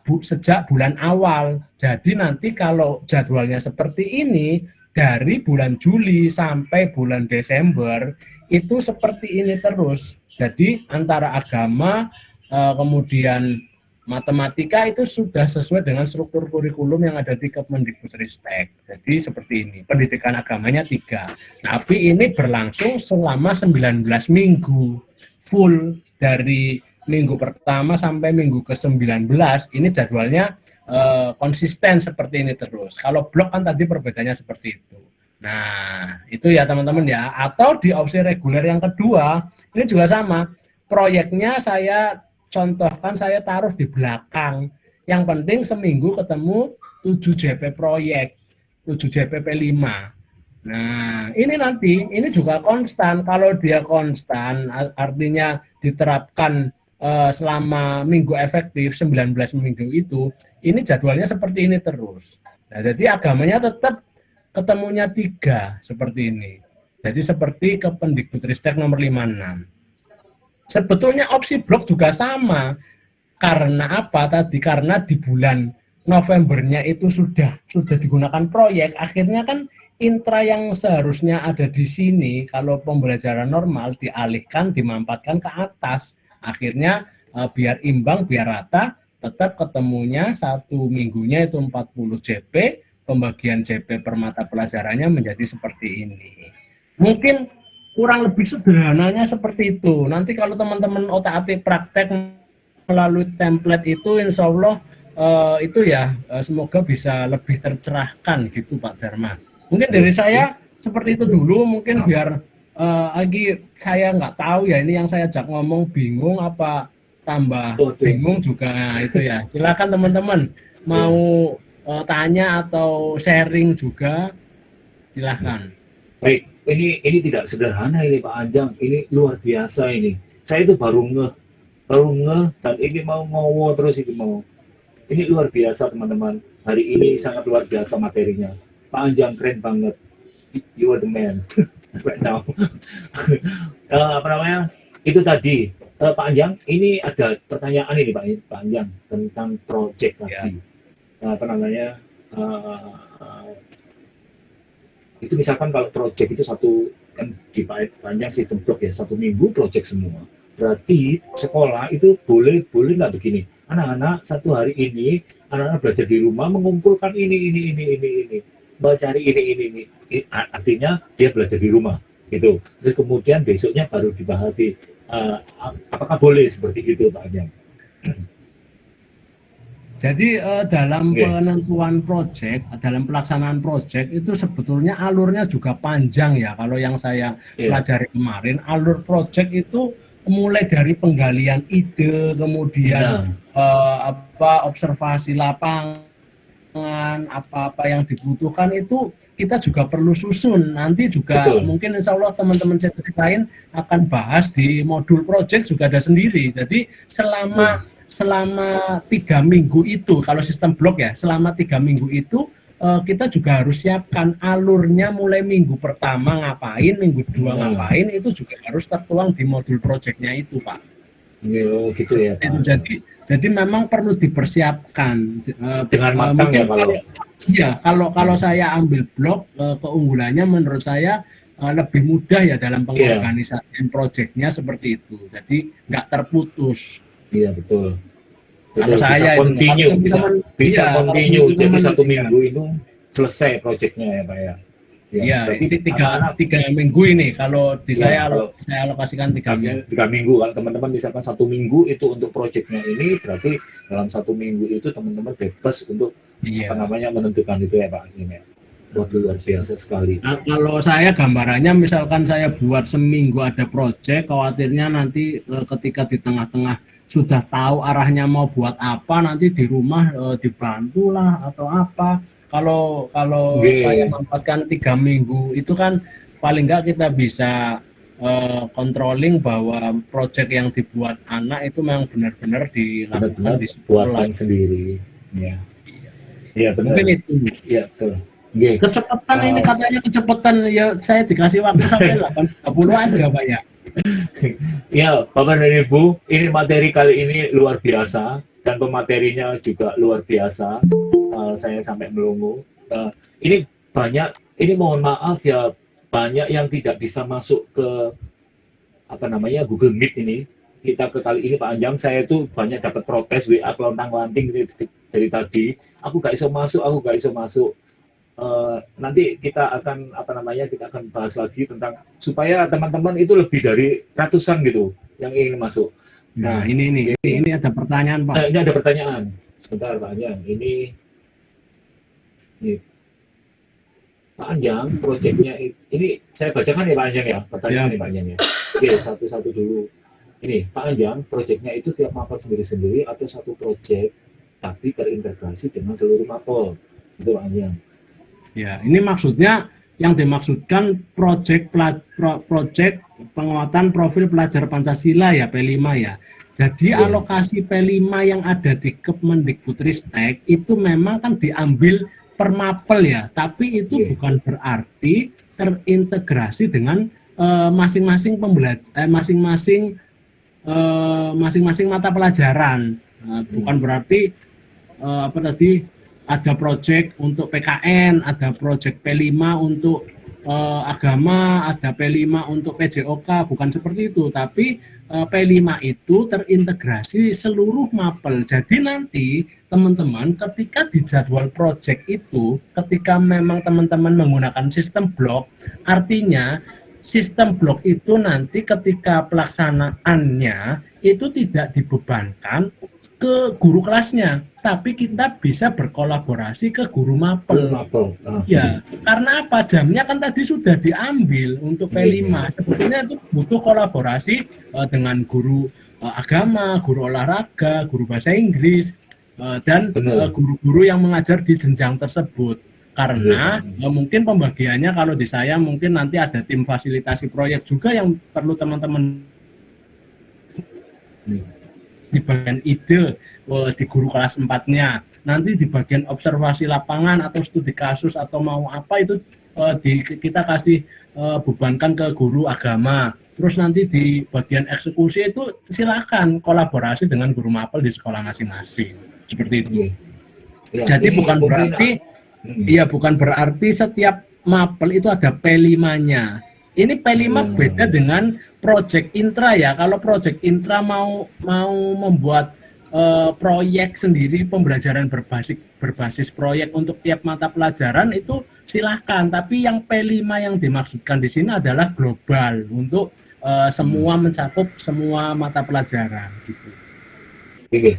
sejak bulan awal. Jadi nanti kalau jadwalnya seperti ini dari bulan Juli sampai bulan Desember itu seperti ini terus. Jadi antara agama kemudian matematika itu sudah sesuai dengan struktur kurikulum yang ada di Kemendikbudristek. Jadi seperti ini, pendidikan agamanya 3. Tapi ini berlangsung selama 19 minggu, full dari minggu pertama sampai minggu ke-19, ini jadwalnya konsisten seperti ini terus. Kalau blok kan tadi perbedaannya seperti itu. Nah, itu ya teman-teman ya. Atau di opsi reguler yang kedua, ini juga sama. Proyeknya saya contohkan, saya taruh di belakang. Yang penting seminggu ketemu 7 JP proyek, 7 JPP 5. Nah, ini nanti, ini juga konstan. Kalau dia konstan, artinya diterapkan selama minggu efektif, 19 minggu itu, ini jadwalnya seperti ini terus. Nah, jadi agamanya tetap ketemunya 3, seperti ini. Jadi seperti Kemendikbudristek nomor 56. Sebetulnya opsi blok juga sama. Karena apa tadi? Karena di bulan Novembernya itu sudah digunakan proyek, akhirnya kan intra yang seharusnya ada di sini kalau pembelajaran normal dialihkan, dimampatkan ke atas. Akhirnya biar imbang, biar rata, tetap ketemunya 1 minggunya itu 40 JP, pembagian JP per mata pelajarannya menjadi seperti ini. Mungkin kurang lebih sederhananya seperti itu. Nanti kalau teman-teman otak-atik praktek melalui template itu, insya Allah itu ya semoga bisa lebih tercerahkan gitu Pak Dharma. Mungkin dari saya seperti itu dulu, mungkin biar lagi saya nggak tahu ya, ini yang saya ajak ngomong bingung apa tambah bingung juga itu ya. Silakan teman-teman mau tanya atau sharing juga, silakan. Baik, ini tidak sederhana ini Pak Anjang, ini luar biasa ini. Saya itu baru ngeh dan ini mau ngowo terus ini mau. Ini luar biasa teman-teman. Hari ini sangat luar biasa materinya. Pak Anjang keren banget. You are the man right now. Apa namanya? Itu tadi Pak Anjang, ini ada pertanyaan ini Pak Anjang tentang project tadi. Apa namanya? Itu misalkan kalau project itu satu kan di Pak Anjang sistem blok ya, 1 minggu project semua. Berarti sekolah itu boleh nggak begini? Anak-anak 1 hari ini anak-anak belajar di rumah mengumpulkan ini. Cari ini. Artinya dia belajar di rumah gitu. Terus kemudian besoknya baru dibahas apakah boleh seperti itu Pak Anjang? Jadi dalam penentuan proyek, dalam pelaksanaan proyek itu sebetulnya alurnya juga panjang ya. Kalau yang saya pelajari kemarin, alur proyek itu mulai dari penggalian ide, kemudian observasi lapangan, apa-apa yang dibutuhkan itu kita juga perlu susun. Nanti juga mungkin insya Allah teman-teman sertifikat lain akan bahas di modul proyek juga ada sendiri. Jadi selama 3 minggu itu, kalau sistem blok ya, selama 3 minggu itu kita juga harus siapkan alurnya mulai minggu pertama ngapain, minggu 2 ngapain, itu juga harus tertuang di modul proyeknya itu Pak. Gitu ya Pak. Jadi memang perlu dipersiapkan dengan matang ya kalau saya ambil blok, keunggulannya menurut saya lebih mudah ya dalam pengorganisasian proyeknya seperti itu. Jadi nggak terputus. Iya betul. Kalau saya bisa continue jadi 1 minggu itu selesai proyeknya ya Pak ya. Iya, ini 3 minggu ini kalau di saya alokasikan 3 minggu. 3 minggu kalau teman-teman misalkan 1 minggu itu untuk proyeknya ini, berarti dalam 1 minggu itu teman-teman bebas untuk apa namanya menentukan itu ya Pak ini. Luar biasa sekali. Nah, kalau saya gambarannya misalkan saya buat seminggu ada proyek, khawatirnya nanti ketika di tengah-tengah sudah tahu arahnya mau buat apa, nanti di rumah dibantulah atau apa. Kalau saya mampatkan 3 minggu itu kan paling nggak kita bisa controlling bahwa proyek yang dibuat anak itu memang benar-benar dilakukan di sekolah sendiri. Iya benar. Mungkin itu. Iya betul. Kecepatan ini katanya kecepatan ya, saya dikasih waktu sampai 8.30 aja Pak ya. Ya Bapak dan Ibu, ini materi kali ini luar biasa dan pematerinya juga luar biasa. Saya sampai melongo. Ini banyak ini mohon maaf ya, banyak yang tidak bisa masuk ke Google Meet ini. Kita ke kali ini Pak Anjang, saya itu banyak dapat protes WA kelontang-lanting dari tadi. Aku gak iso masuk. Nanti kita akan kita akan bahas lagi tentang supaya teman-teman itu lebih dari ratusan gitu yang ingin masuk. Nah, ini ada pertanyaan, Pak. Ini ada pertanyaan. Sebentar Pak Anjang, ini Pak Anjang, proyeknya ini saya bacakan ya Pak Anjang ya, pertanyaan ya Pak Anjang ya. Oke, satu-satu dulu. Ini Pak Anjang, proyeknya itu tiap mapel sendiri-sendiri atau satu proyek tapi terintegrasi dengan seluruh mapel? Itu Pak Anjang. Ya, ini maksudnya yang dimaksudkan proyek penguatan profil pelajar Pancasila ya, P5 ya. Jadi alokasi P5 yang ada di Kemendikbudristek itu memang kan diambil per mapel ya, tapi itu bukan berarti terintegrasi dengan masing-masing masing-masing mata pelajaran. Bukan berarti ada proyek untuk PKN, ada proyek P5 untuk agama, ada P5 untuk PJOK, bukan seperti itu, tapi P5 itu terintegrasi seluruh mapel. Jadi nanti teman-teman ketika di jadwal proyek itu, ketika memang teman-teman menggunakan sistem blok, artinya sistem blok itu nanti ketika pelaksanaannya itu tidak dibebankan ke guru kelasnya, tapi kita bisa berkolaborasi ke guru mapel. Ya, karena apa? Jamnya kan tadi sudah diambil untuk P5. Sebetulnya itu butuh kolaborasi dengan guru agama, guru olahraga, guru bahasa Inggris, dan guru-guru yang mengajar di jenjang tersebut. Karena mungkin pembagiannya kalau di saya mungkin nanti ada tim fasilitasi proyek juga yang perlu teman-teman di bagian ide di guru kelas 4-nya, nanti di bagian observasi lapangan atau studi kasus atau mau apa itu kita kasih bebankan ke guru agama. Terus nanti di bagian eksekusi itu silakan kolaborasi dengan guru mapel di sekolah masing-masing. Seperti itu. Jadi bukan berarti setiap mapel itu ada P5-nya. Ini P5 beda dengan project intra ya. Kalau project intra mau membuat proyek sendiri pembelajaran berbasis proyek untuk tiap mata pelajaran itu silahkan. Tapi yang P5 yang dimaksudkan di sini adalah global untuk semua mencakup semua mata pelajaran gitu. Oke.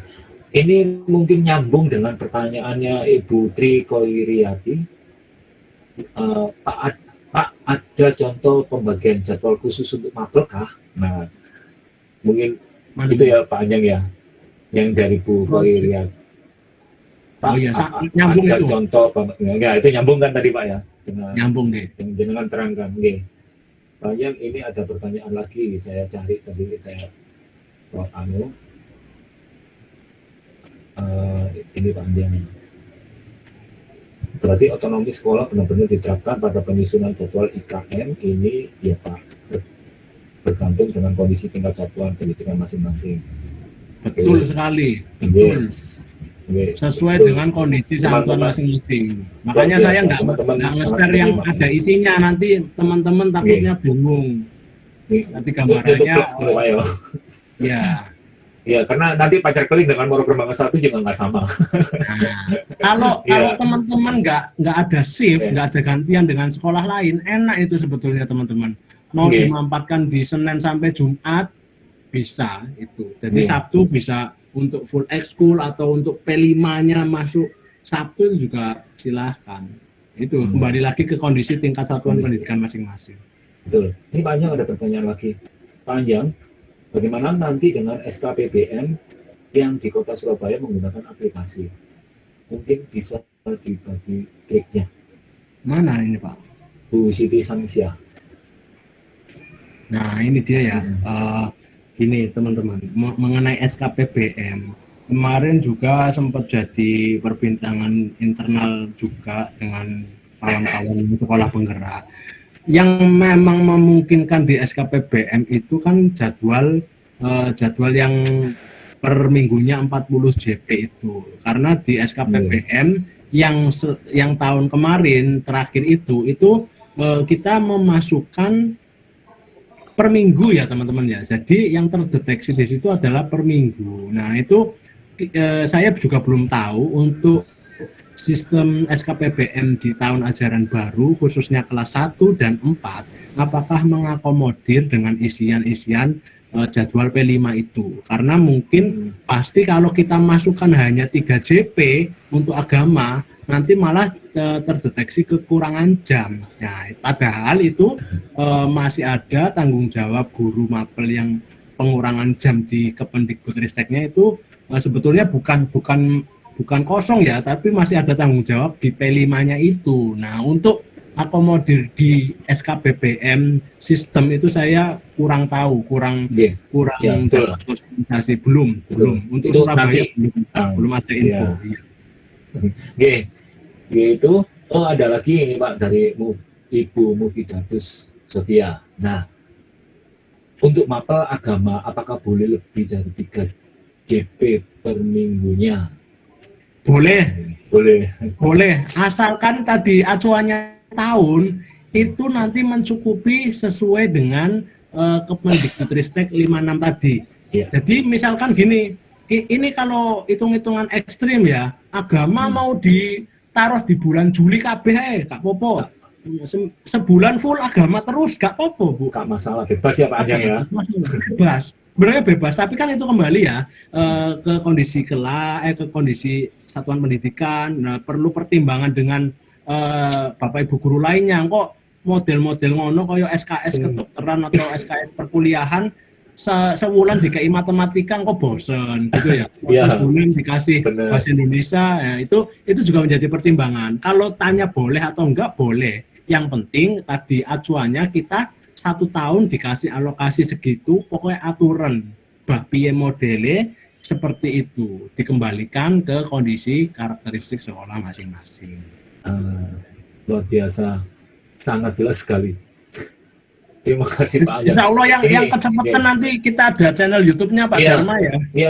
Ini mungkin nyambung dengan pertanyaannya Ibu Tri Koiriati. Pak, ada contoh pembagian jadwal khusus untuk mapel kah? Nah, mungkin itu ya Pak Anjang ya, yang dari Bu Koiriati. Nyambung ada itu. Contoh, ya itu nyambung kan tadi Pak ya? Nyambung deh. Dengan terangkan. Oke. Pak Anjang, ini ada pertanyaan lagi, saya cari tadi saya ini Pak Anjang. Berarti otonomi sekolah benar-benar diterapkan pada penyusunan jadwal IKN ini ya Pak, bergantung dengan kondisi tingkat satuan pendidikan masing-masing. Betul sekali, betul. Sesuai dengan kondisi satuan masing-masing. Makanya saya nggak nge-share yang ada isinya, nanti teman-teman takutnya bingung. Nanti gambarannya ya karena nanti pacar keling dengan Moro Permbangan 1 juga nggak sama. Kalau teman-teman nggak ada shift, nggak ada gantian dengan sekolah lain, enak itu sebetulnya teman-teman. Mau dimampatkan di Senin sampai Jumat bisa itu. Jadi Sabtu bisa untuk full ekskul atau untuk P5-nya masuk Sabtu juga silahkan. Itu kembali lagi ke kondisi tingkat satuan pendidikan masing-masing. Betul. Ini Pak Anjang ada pertanyaan lagi. Pak Anjang, bagaimana nanti dengan SKPBM yang di Kota Surabaya menggunakan aplikasi? Mungkin bisa dibagi triknya. Mana ini Pak? Bu Siti Samsia. Nah ini dia ya. Ini teman-teman mengenai SKPBM. Kemarin juga sempat jadi perbincangan internal juga dengan kawan-kawan sekolah penggerak. Yang memang memungkinkan di SKPBM itu kan jadwal yang per minggunya 40 JP itu. Karena di SKPBM yang tahun kemarin terakhir itu kita memasukkan per minggu ya teman-teman ya. Jadi yang terdeteksi di situ adalah per minggu. Nah itu saya juga belum tahu untuk sistem SKPBM di tahun ajaran baru khususnya kelas 1 dan 4 apakah mengakomodir dengan isian-isian jadwal P5 itu. Karena mungkin pasti kalau kita masukkan hanya 3 JP untuk agama nanti malah terdeteksi kekurangan jam. Nah, padahal itu masih ada tanggung jawab guru mapel yang pengurangan jam di Kependikbudristeknya itu sebetulnya bukan kosong ya, tapi masih ada tanggung jawab di P5-nya itu. Nah, untuk akomodir di SKBBM sistem itu saya kurang tahu, kurang dapat sosialisasi belum. Untuk itu Surabaya belum ada info. Itu ada lagi ini Pak dari Ibu Mufidatus Sofia. Nah, untuk mapel agama apakah boleh lebih dari 3 JP per minggunya? Boleh. Asalkan tadi acuannya tahun itu nanti mencukupi sesuai dengan Kependikbudristek 56 tadi. Ya. Jadi misalkan gini, ini kalau hitung-hitungan ekstrim ya, agama mau ditaruh di bulan Juli kabeh gak popo. Sebulan full agama terus gak popo, Bu. Gak masalah, bebas ya Pak Anjang ya. Bebas. Sebenarnya bebas, tapi kan itu kembali ya ke kondisi ke kondisi satuan pendidikan. Nah, perlu pertimbangan dengan Bapak Ibu guru lainnya. Kok model-model ngono kaya SKS kedokteran atau SKS perkuliahan sewulan dikai matematika kok bosen gitu ya. Bulan dikasih bahasa Indonesia ya, itu juga menjadi pertimbangan. Kalau tanya boleh atau enggak boleh. Yang penting tadi acuannya kita 1 tahun dikasih alokasi segitu, pokoknya aturan bah piye modele seperti itu dikembalikan ke kondisi karakteristik sekolah masing-masing. Luar biasa, sangat jelas sekali. Terima kasih Pak Anjang. Insya Allah yang kecepatan nanti kita ada channel YouTube-nya Pak Dharma ya. Iya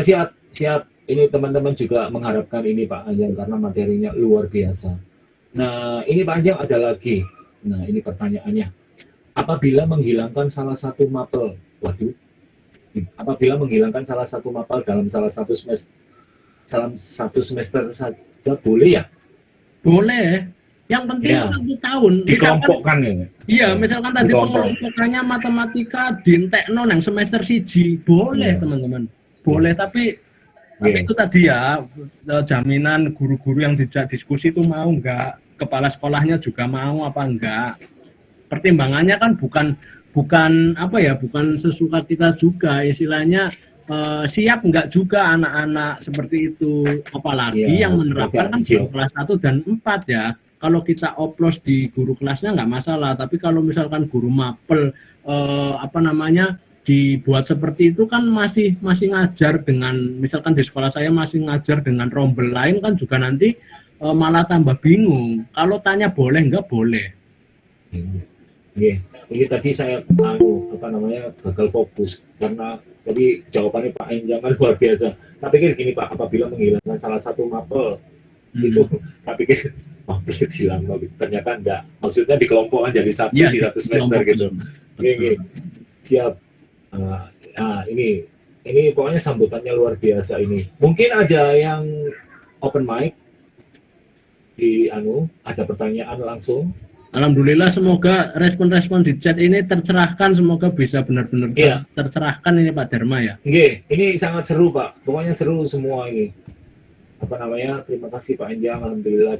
siap. Ini teman-teman juga mengharapkan ini Pak Anjang karena materinya luar biasa. Nah ini Pak Anjang ada lagi. Nah ini pertanyaannya. Apabila menghilangkan salah satu mapel, apabila menghilangkan salah satu mapel dalam salah satu semester saja boleh ya? Boleh. Yang penting ya, 1 tahun. Dikelompokkan ya? Iya, misalkan tadi pengelompokannya matematika dintekno yang semester 1, boleh teman-teman. Boleh, tapi itu tadi ya, jaminan guru-guru yang dijak diskusi itu mau enggak, kepala sekolahnya juga mau apa enggak. Pertimbangannya kan bukan sesuka kita juga, istilahnya siap enggak juga anak-anak seperti itu, apalagi yang menerapkan kan guru kelas 1 dan 4 ya. Kalau kita oplos di guru kelasnya nggak masalah, tapi kalau misalkan guru mapel dibuat seperti itu kan masih ngajar dengan, misalkan di sekolah saya masih ngajar dengan rombel lain kan juga nanti malah tambah bingung. Kalau tanya boleh nggak boleh. Ini tadi saya gagal fokus karena tadi jawabannya Pak Anjang kan luar biasa. Tapi pikir gini Pak, apabila menghilangkan salah satu mapel itu, tapi pikir mapel hilang, ternyata enggak. Maksudnya dikelompokkan jadi satu di satu semester gitu. Oke. Siap. Ini pokoknya sambutannya luar biasa ini. Mungkin ada yang open mic ada pertanyaan langsung. Alhamdulillah, semoga respon-respon di chat ini tercerahkan, semoga bisa benar-benar tercerahkan ini Pak Dharma ya. Ini sangat seru Pak, pokoknya seru semua ini. Terima kasih Pak Anjang, alhamdulillah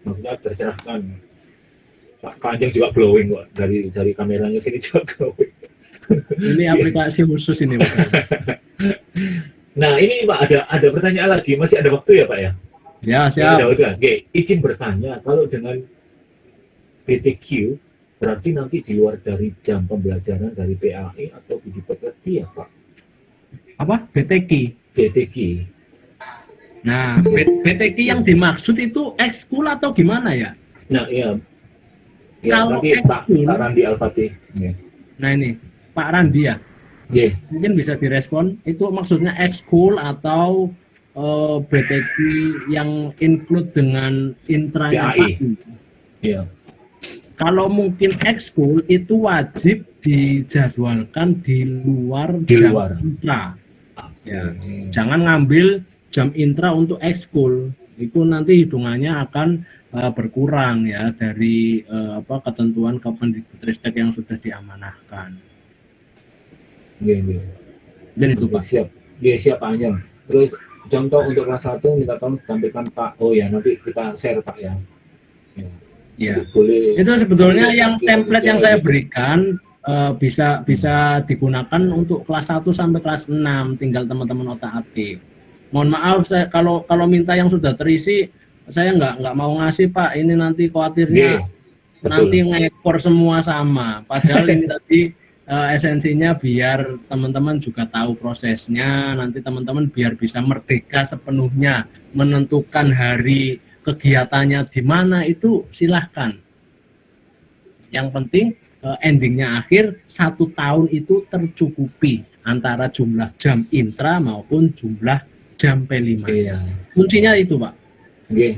maksudnya tercerahkan. Pak Anjang juga glowing kok, dari kameranya sini juga glowing. Ini aplikasi khusus ini Pak. Nah ini Pak, ada pertanyaan lagi, masih ada waktu ya Pak ya? Ya siap. Izin bertanya, kalau dengan BTQ berarti nanti di luar dari jam pembelajaran dari PAE atau Budi Pekerti ya Pak? Apa? BTQ. Nah, BTQ yang dimaksud itu ekskul atau gimana ya? Nah iya. Kalau ekskul, Pak Randi Al-Fatih. Nah ini Pak Randi ya. Mungkin bisa direspon. Itu maksudnya ekskul atau BTQ yang include dengan intranya PAI. Pak. Iya. Kalau mungkin ekskul itu wajib dijadwalkan di luar Di jam luar. intra. Ya, jangan ngambil jam intra untuk ekskul. Itu nanti hitungannya akan berkurang ya dari ketentuan Kemendikbudristek yang sudah diamanahkan. Iya. Dan itu Pak. Siap. Iya, siap Pak Anjang. Terus contoh untuk kelas 1 minta tolong tampilkan Pak. Oh ya, nanti kita share Pak ya. Ya. Boleh. Itu sebetulnya yang Boleh, template yang boleh. saya berikan bisa digunakan untuk kelas 1 sampai kelas 6, tinggal teman-teman otak-atik. Mohon maaf saya kalau minta yang sudah terisi saya nggak mau ngasih Pak, ini nanti khawatirnya Betul. nanti ngekor semua sama. Padahal ini tadi esensinya biar teman-teman juga tahu prosesnya, nanti teman-teman biar bisa merdeka sepenuhnya menentukan hari kegiatannya di mana itu silahkan. Yang penting endingnya akhir 1 tahun itu tercukupi antara jumlah jam intra maupun jumlah jam P5. Iya. Kuncinya itu Pak. Oke.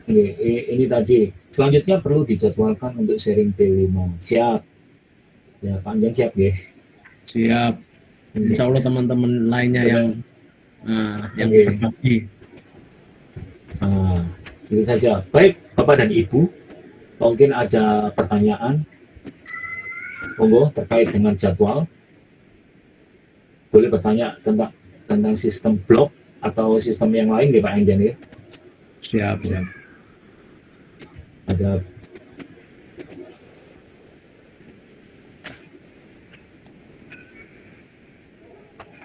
Ini tadi. Selanjutnya perlu dijadwalkan untuk sharing P5. Siap. Ya, Pak Anjang siap ya. Siap. Insya Allah teman-teman lainnya yang Oke. berbagi. Itu saja. Baik, Bapak dan Ibu, mungkin ada pertanyaan monggo terkait dengan jadwal. Boleh bertanya tentang sistem blok atau sistem yang lain ya Pak Anjang ya. Siap. Ada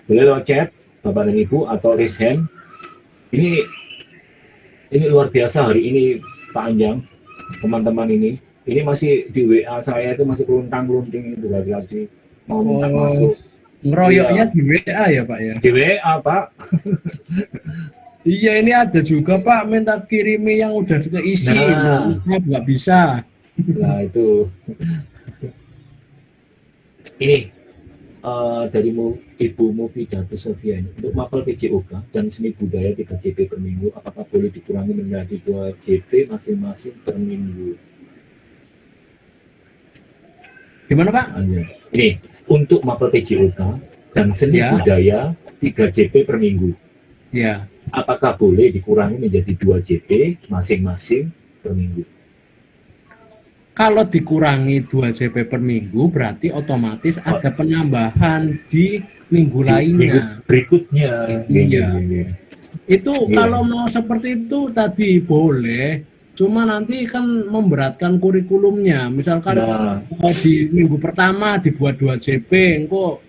boleh lewat chat Bapak dan Ibu atau raise hand. Ini luar biasa hari ini Pak Anjang, teman-teman ini masih di WA saya itu masih keluntang-kelunting itu lagi mau minta masuk. Ngeroyoknya Iya. di WA ya Pak ya? Di WA Pak. Iya, ini ada juga Pak minta kirimi yang udah keisi, Nah. nggak bisa. Nah itu ini dari Ibu Mufidatus Sofiani untuk mapel PJOK dan seni budaya 3 JP per minggu, apakah boleh dikurangi menjadi 2 JP masing-masing per minggu? Gimana Pak? Ini untuk mapel PJOK dan seni Ya. budaya 3 JP per minggu, Ya, apakah boleh dikurangi menjadi 2 JP masing-masing per minggu? kalau dikurangi 2 JP per minggu berarti otomatis ada penambahan di minggu Minggu lainnya. berikutnya. Iya. Iya. Itu Iya. kalau mau seperti itu tadi boleh, cuma nanti kan memberatkan kurikulumnya. Misalkan Nah, di minggu pertama dibuat 2 JP, engko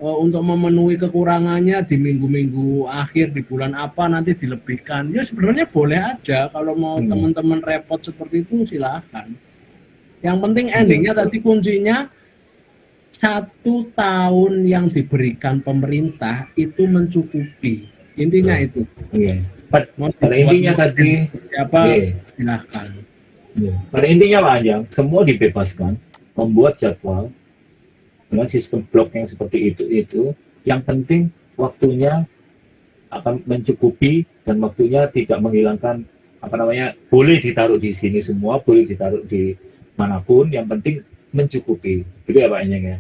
untuk memenuhi kekurangannya di minggu-minggu akhir di bulan apa nanti dilebihkan. Ya sebenarnya boleh aja kalau mau teman-teman repot seperti itu silahkan. Yang penting endingnya tadi kuncinya 1 tahun yang diberikan pemerintah itu mencukupi. Intinya itu. iya. Mau Pada intinya tadi, siapa iya. silahkan. Iya. Pada intinya Pak Anjang, semua dibebaskan membuat jadwal dengan sistem blok yang seperti itu. Yang penting waktunya akan mencukupi dan waktunya tidak menghilangkan boleh ditaruh di sini semua, boleh ditaruh di manapun, yang penting mencukupi. Gitu ya Pak Anjang ya.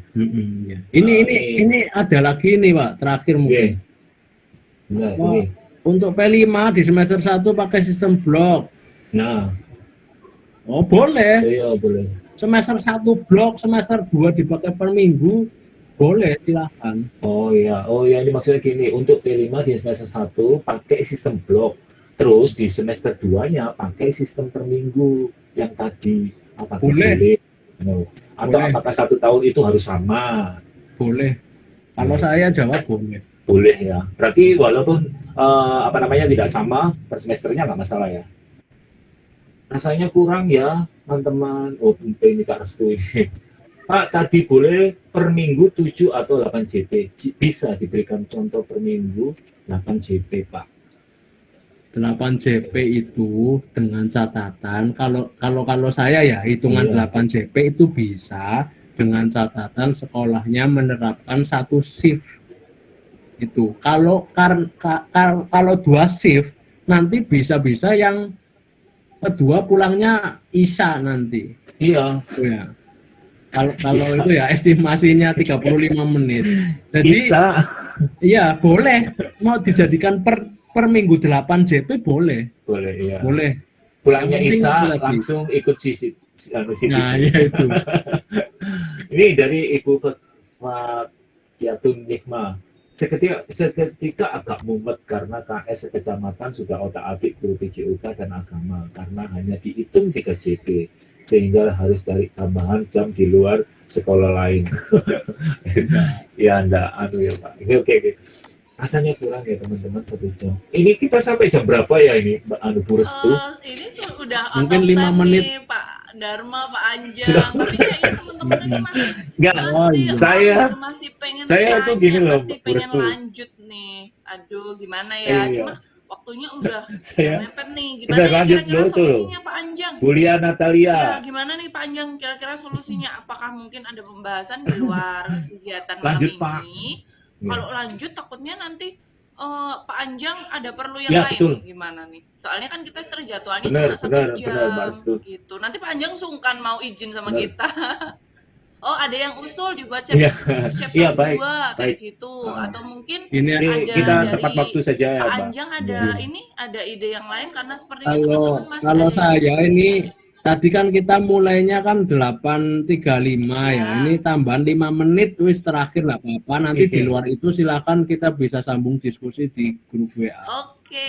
Ya. Ini ada lagi nih Pak, terakhir mungkin. Nah, Oh, ini. untuk P5 di semester 1 pakai sistem blok. Nah, Oh, boleh. iya boleh. Semester 1 blok, semester 2 dipakai per minggu, boleh silahkan. Oh iya, ini maksudnya gini, untuk P5 di semester 1 pakai sistem blok, terus di semester 2-nya pakai sistem per minggu yang tadi. Apakah Boleh. No. Atau Boleh. apakah 1 tahun itu harus sama? Boleh. Kalau saya jawab boleh. Boleh ya. Berarti walaupun tidak sama per semesternya nggak masalah ya. Rasanya kurang ya teman-teman. Oh ini tak restu ini. Pak tadi boleh per minggu 7 atau 8 JP. Bisa diberikan contoh per minggu 8 JP Pak. 8 JP itu dengan catatan kalau saya ya hitungan Iya. 8 JP itu bisa dengan catatan sekolahnya menerapkan 1 shift. Itu kalau kalau 2 shift nanti bisa-bisa yang kedua pulangnya Isya nanti. Iya. Ya. Kalau itu ya estimasinya 35 menit. Jadi Bisa. iya boleh mau dijadikan per minggu 8 JP boleh. Boleh, iya. Boleh. Pulangnya Yang penting Isa itu lagi. langsung ikut sisi. Nah, ya itu. Ini dari Ibu Fatiyatun Nikmah. Seketika agak mumet karena KS sekecamatan sudah otak-atik guru PJUK dan agama karena hanya dihitung 3 JP sehingga harus cari tambahan jam di luar sekolah lain. Ya enggak anu ya Pak. Ini oke. Rasanya kurang ya teman-teman 1 jam. Ini kita sampai jam berapa ya ini Mbak Anu Pures tuh? Ini sudah Mungkin on 5 time menit. nih, Pak Dharma, Pak Anjang. Sudah. Tapi ya ini teman-teman ini Enggak, masih pengen saya tuh gini loh, masih Pures pengen tuh. lanjut nih. Aduh, gimana ya? Iya. Cuma waktunya udah Saya mepet nih. udah Gimana ya lanjut kira-kira dulu tuh. solusinya Pak Anjang? Bulia Ya, Natalia. gimana nih Pak Anjang? Kira-kira solusinya apakah mungkin ada pembahasan di luar kegiatan malam Lanjut, ini? Pak. Ya. Kalau lanjut takutnya nanti Pak Anjang ada perlu yang Ya, lain betul. gimana nih? Soalnya kan kita terjadwalnya Benar, cuma 1 benar, jam benar, Mbak Restu. gitu. Nanti Pak Anjang sungkan mau izin sama Benar. kita. Oh, ada yang usul dibuat Iya. chapter Iya, baik, 2 kayak baik. gitu Ah. atau mungkin Ini Ini ada kita dari tepat waktu saja ya, Pak Mbak. Anjang ada Iya. ini ada ide yang lain karena sepertinya teman-teman kalau masih kalau ada saya ini tadi kan kita mulainya kan 8.35 ya. Ya. Ini tambahan 5 menit wis terakhir lah apa-apa. Nanti di Oke. luar itu silakan kita bisa sambung diskusi di grup WA. Oke.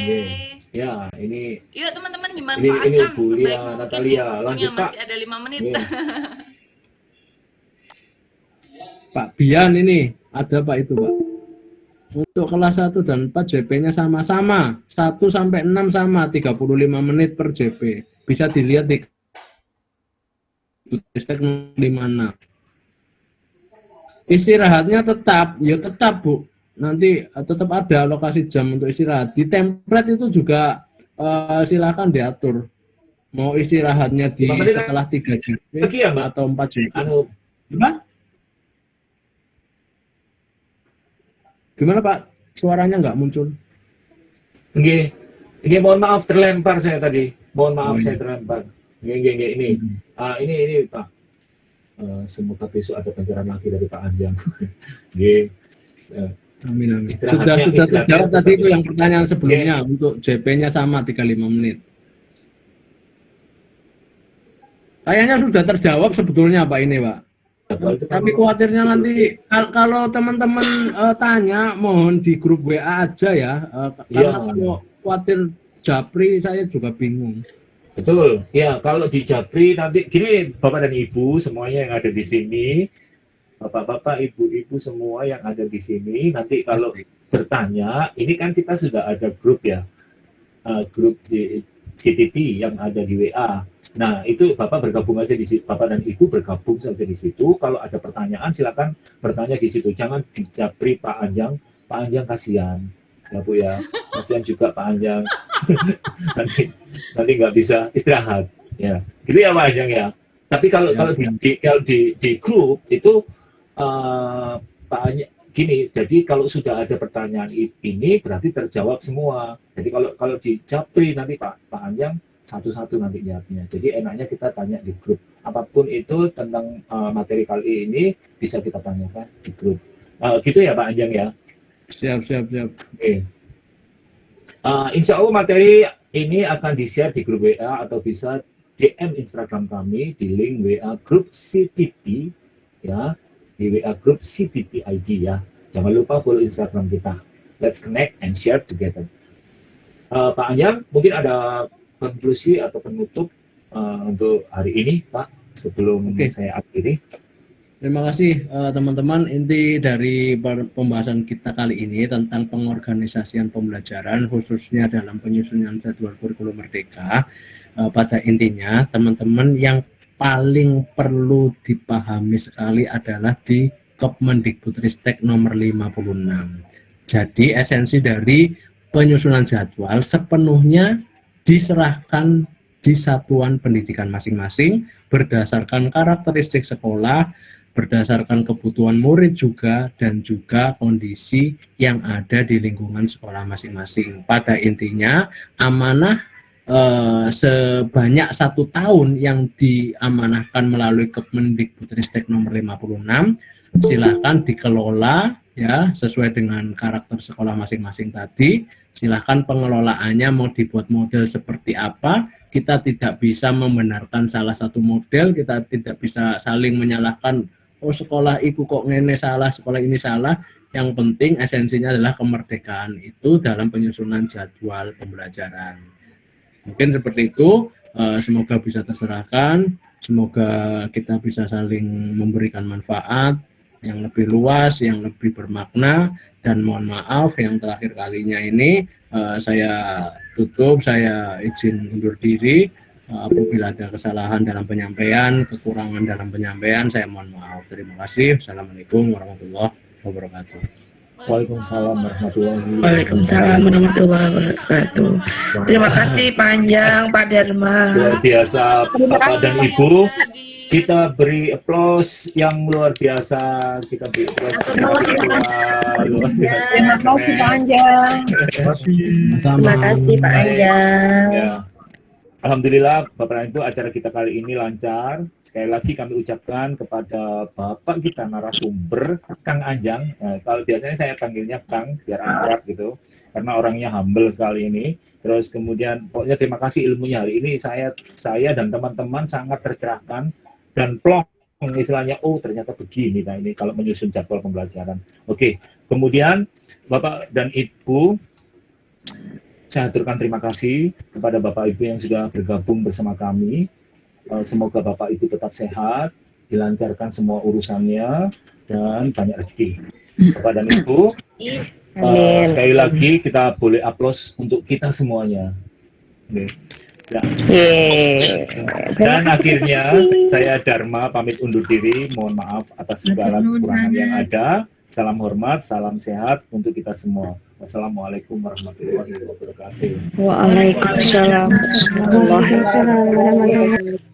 Ya, ini Yuk teman-teman Ini dimanfaatkan Bu Lia sebaik mungkin Natalia. nih waktunya Lanjut, Pak. masih ada 5 menit. Iya. Pak Bian ini ada Pak itu Pak. Untuk kelas 1 dan 4 JP-nya sama-sama. 1 sampai 6 sama 35 menit per JP. Bisa dilihat di Ristek 56. Istirahatnya tetap, ya tetap Bu. Nanti tetap ada alokasi jam untuk istirahat. Di template itu juga silakan diatur. Mau istirahatnya di 5 menit setelah 3 JP lagi ya, Mbak? atau 4 JP. Anu, Gimana Pak? Suaranya nggak muncul. nggih. Nggih, mohon maaf terlempar saya tadi. Mohon maaf Oh, iya. saya terlempar. Nggih, ini. Ini Pak. Semoga besok ada pencerahan lagi dari Pak Anjang. Nggih. Amin, amin. Istirahatnya- Sudah istirahatnya terjawab tetap tadi itu ya. yang pertanyaan sebelumnya untuk JP-nya sama 35 menit. Kayaknya sudah terjawab sebetulnya Pak ini Pak. Tapi khawatirnya nanti kalau teman-teman tanya mohon di grup WA aja ya. Karena Iya. kalau khawatir Japri saya juga bingung. Betul. Ya, kalau di Japri nanti gini Bapak dan Ibu semuanya yang ada di sini, Bapak-bapak, Ibu-ibu semua yang ada di sini, nanti kalau bertanya, ini kan kita sudah ada grup ya, grup CTT yang ada di WA. Nah, itu Bapak bergabung aja di situ, Bapak dan Ibu bergabung saja di situ. Kalau ada pertanyaan silakan bertanya di situ. Jangan di Japri Pak Anjang kasihan. Ya Bu ya, kasihan juga Pak Anjang. nanti nggak bisa istirahat. Ya, gitu ya Pak Anjang ya. Tapi kalau di grup itu Pak Anjang gini. Jadi kalau sudah ada pertanyaan ini berarti terjawab semua. Jadi kalau di Japri nanti Pak Anjang satu-satu nanti jawabnya. Jadi enaknya kita tanya di grup. Apapun itu tentang materi kali ini bisa kita tanyakan di grup. Gitu ya Pak Anjang ya. Siap. Oke. Insya Allah materi ini akan di-share di grup WA atau bisa DM Instagram kami di link WA grup CTT ya, di WA grup CTT ID ya. Jangan lupa follow Instagram kita. Let's connect and share together. Pak Anjang, mungkin ada konklusi atau penutup untuk hari ini Pak sebelum saya akhiri. Terima kasih teman-teman. Inti dari pembahasan kita kali ini tentang pengorganisasian pembelajaran khususnya dalam penyusunan jadwal kurikulum merdeka. Pada intinya teman-teman yang paling perlu dipahami sekali adalah di Kemendikbudristek nomor 56. Jadi esensi dari penyusunan jadwal sepenuhnya diserahkan di satuan pendidikan masing-masing berdasarkan karakteristik sekolah berdasarkan kebutuhan murid juga dan juga kondisi yang ada di lingkungan sekolah masing-masing. Pada intinya amanah sebanyak 1 tahun yang diamanahkan melalui Kemendikbudristek nomor 56 silahkan dikelola ya sesuai dengan karakter sekolah masing-masing tadi. Silahkan pengelolaannya mau dibuat model seperti apa, kita tidak bisa membenarkan salah satu model, kita tidak bisa saling menyalahkan oh sekolah itu kok ngene salah, sekolah ini salah. Yang penting esensinya adalah kemerdekaan itu dalam penyusunan jadwal pembelajaran. Mungkin seperti itu, semoga bisa terserahkan, semoga kita bisa saling memberikan manfaat yang lebih luas, yang lebih bermakna, dan mohon maaf yang terakhir kalinya ini saya tutup, saya izin undur diri. Apabila ada kesalahan dalam penyampaian, kekurangan dalam penyampaian, saya mohon maaf. Terima kasih. Assalamualaikum warahmatullahi wabarakatuh. Waalaikumsalam warahmatullahi wabarakatuh. Waalaikumsalam warahmatullahi wabarakatuh. Terima kasih panjang Pak Dharma. Luar biasa Bapak dan Ibu. Kita beri aplaus yang luar biasa. Kita beri aplaus luar biasa. Terima kasih Pak Anjang. Terima kasih Pak Anjang. Ya. Alhamdulillah Bapak dan Ibu, acara kita kali ini lancar. Sekali lagi kami ucapkan kepada Bapak kita narasumber Kang Anjang. Nah, kalau biasanya saya panggilnya Kang biar akrab gitu, karena orangnya humble sekali ini. Terus kemudian pokoknya terima kasih ilmunya hari ini, saya dan teman-teman sangat tercerahkan dan plong istilahnya, oh ternyata begini nah ini kalau menyusun jadwal pembelajaran. Oke, kemudian Bapak dan Ibu, saya aturkan terima kasih kepada Bapak Ibu yang sudah bergabung bersama kami. Semoga Bapak Ibu tetap sehat, dilancarkan semua urusannya, dan banyak rezeki. Bapak dan Ibu, sekali lagi kita boleh aplaus untuk kita semuanya. Oke. Dan akhirnya saya Dharma pamit undur diri. Mohon maaf atas segala kekurangan yang ada. Salam hormat, salam sehat untuk kita semua. Wassalamualaikum warahmatullahi wabarakatuh. Waalaikumsalam warahmatullahi wabarakatuh.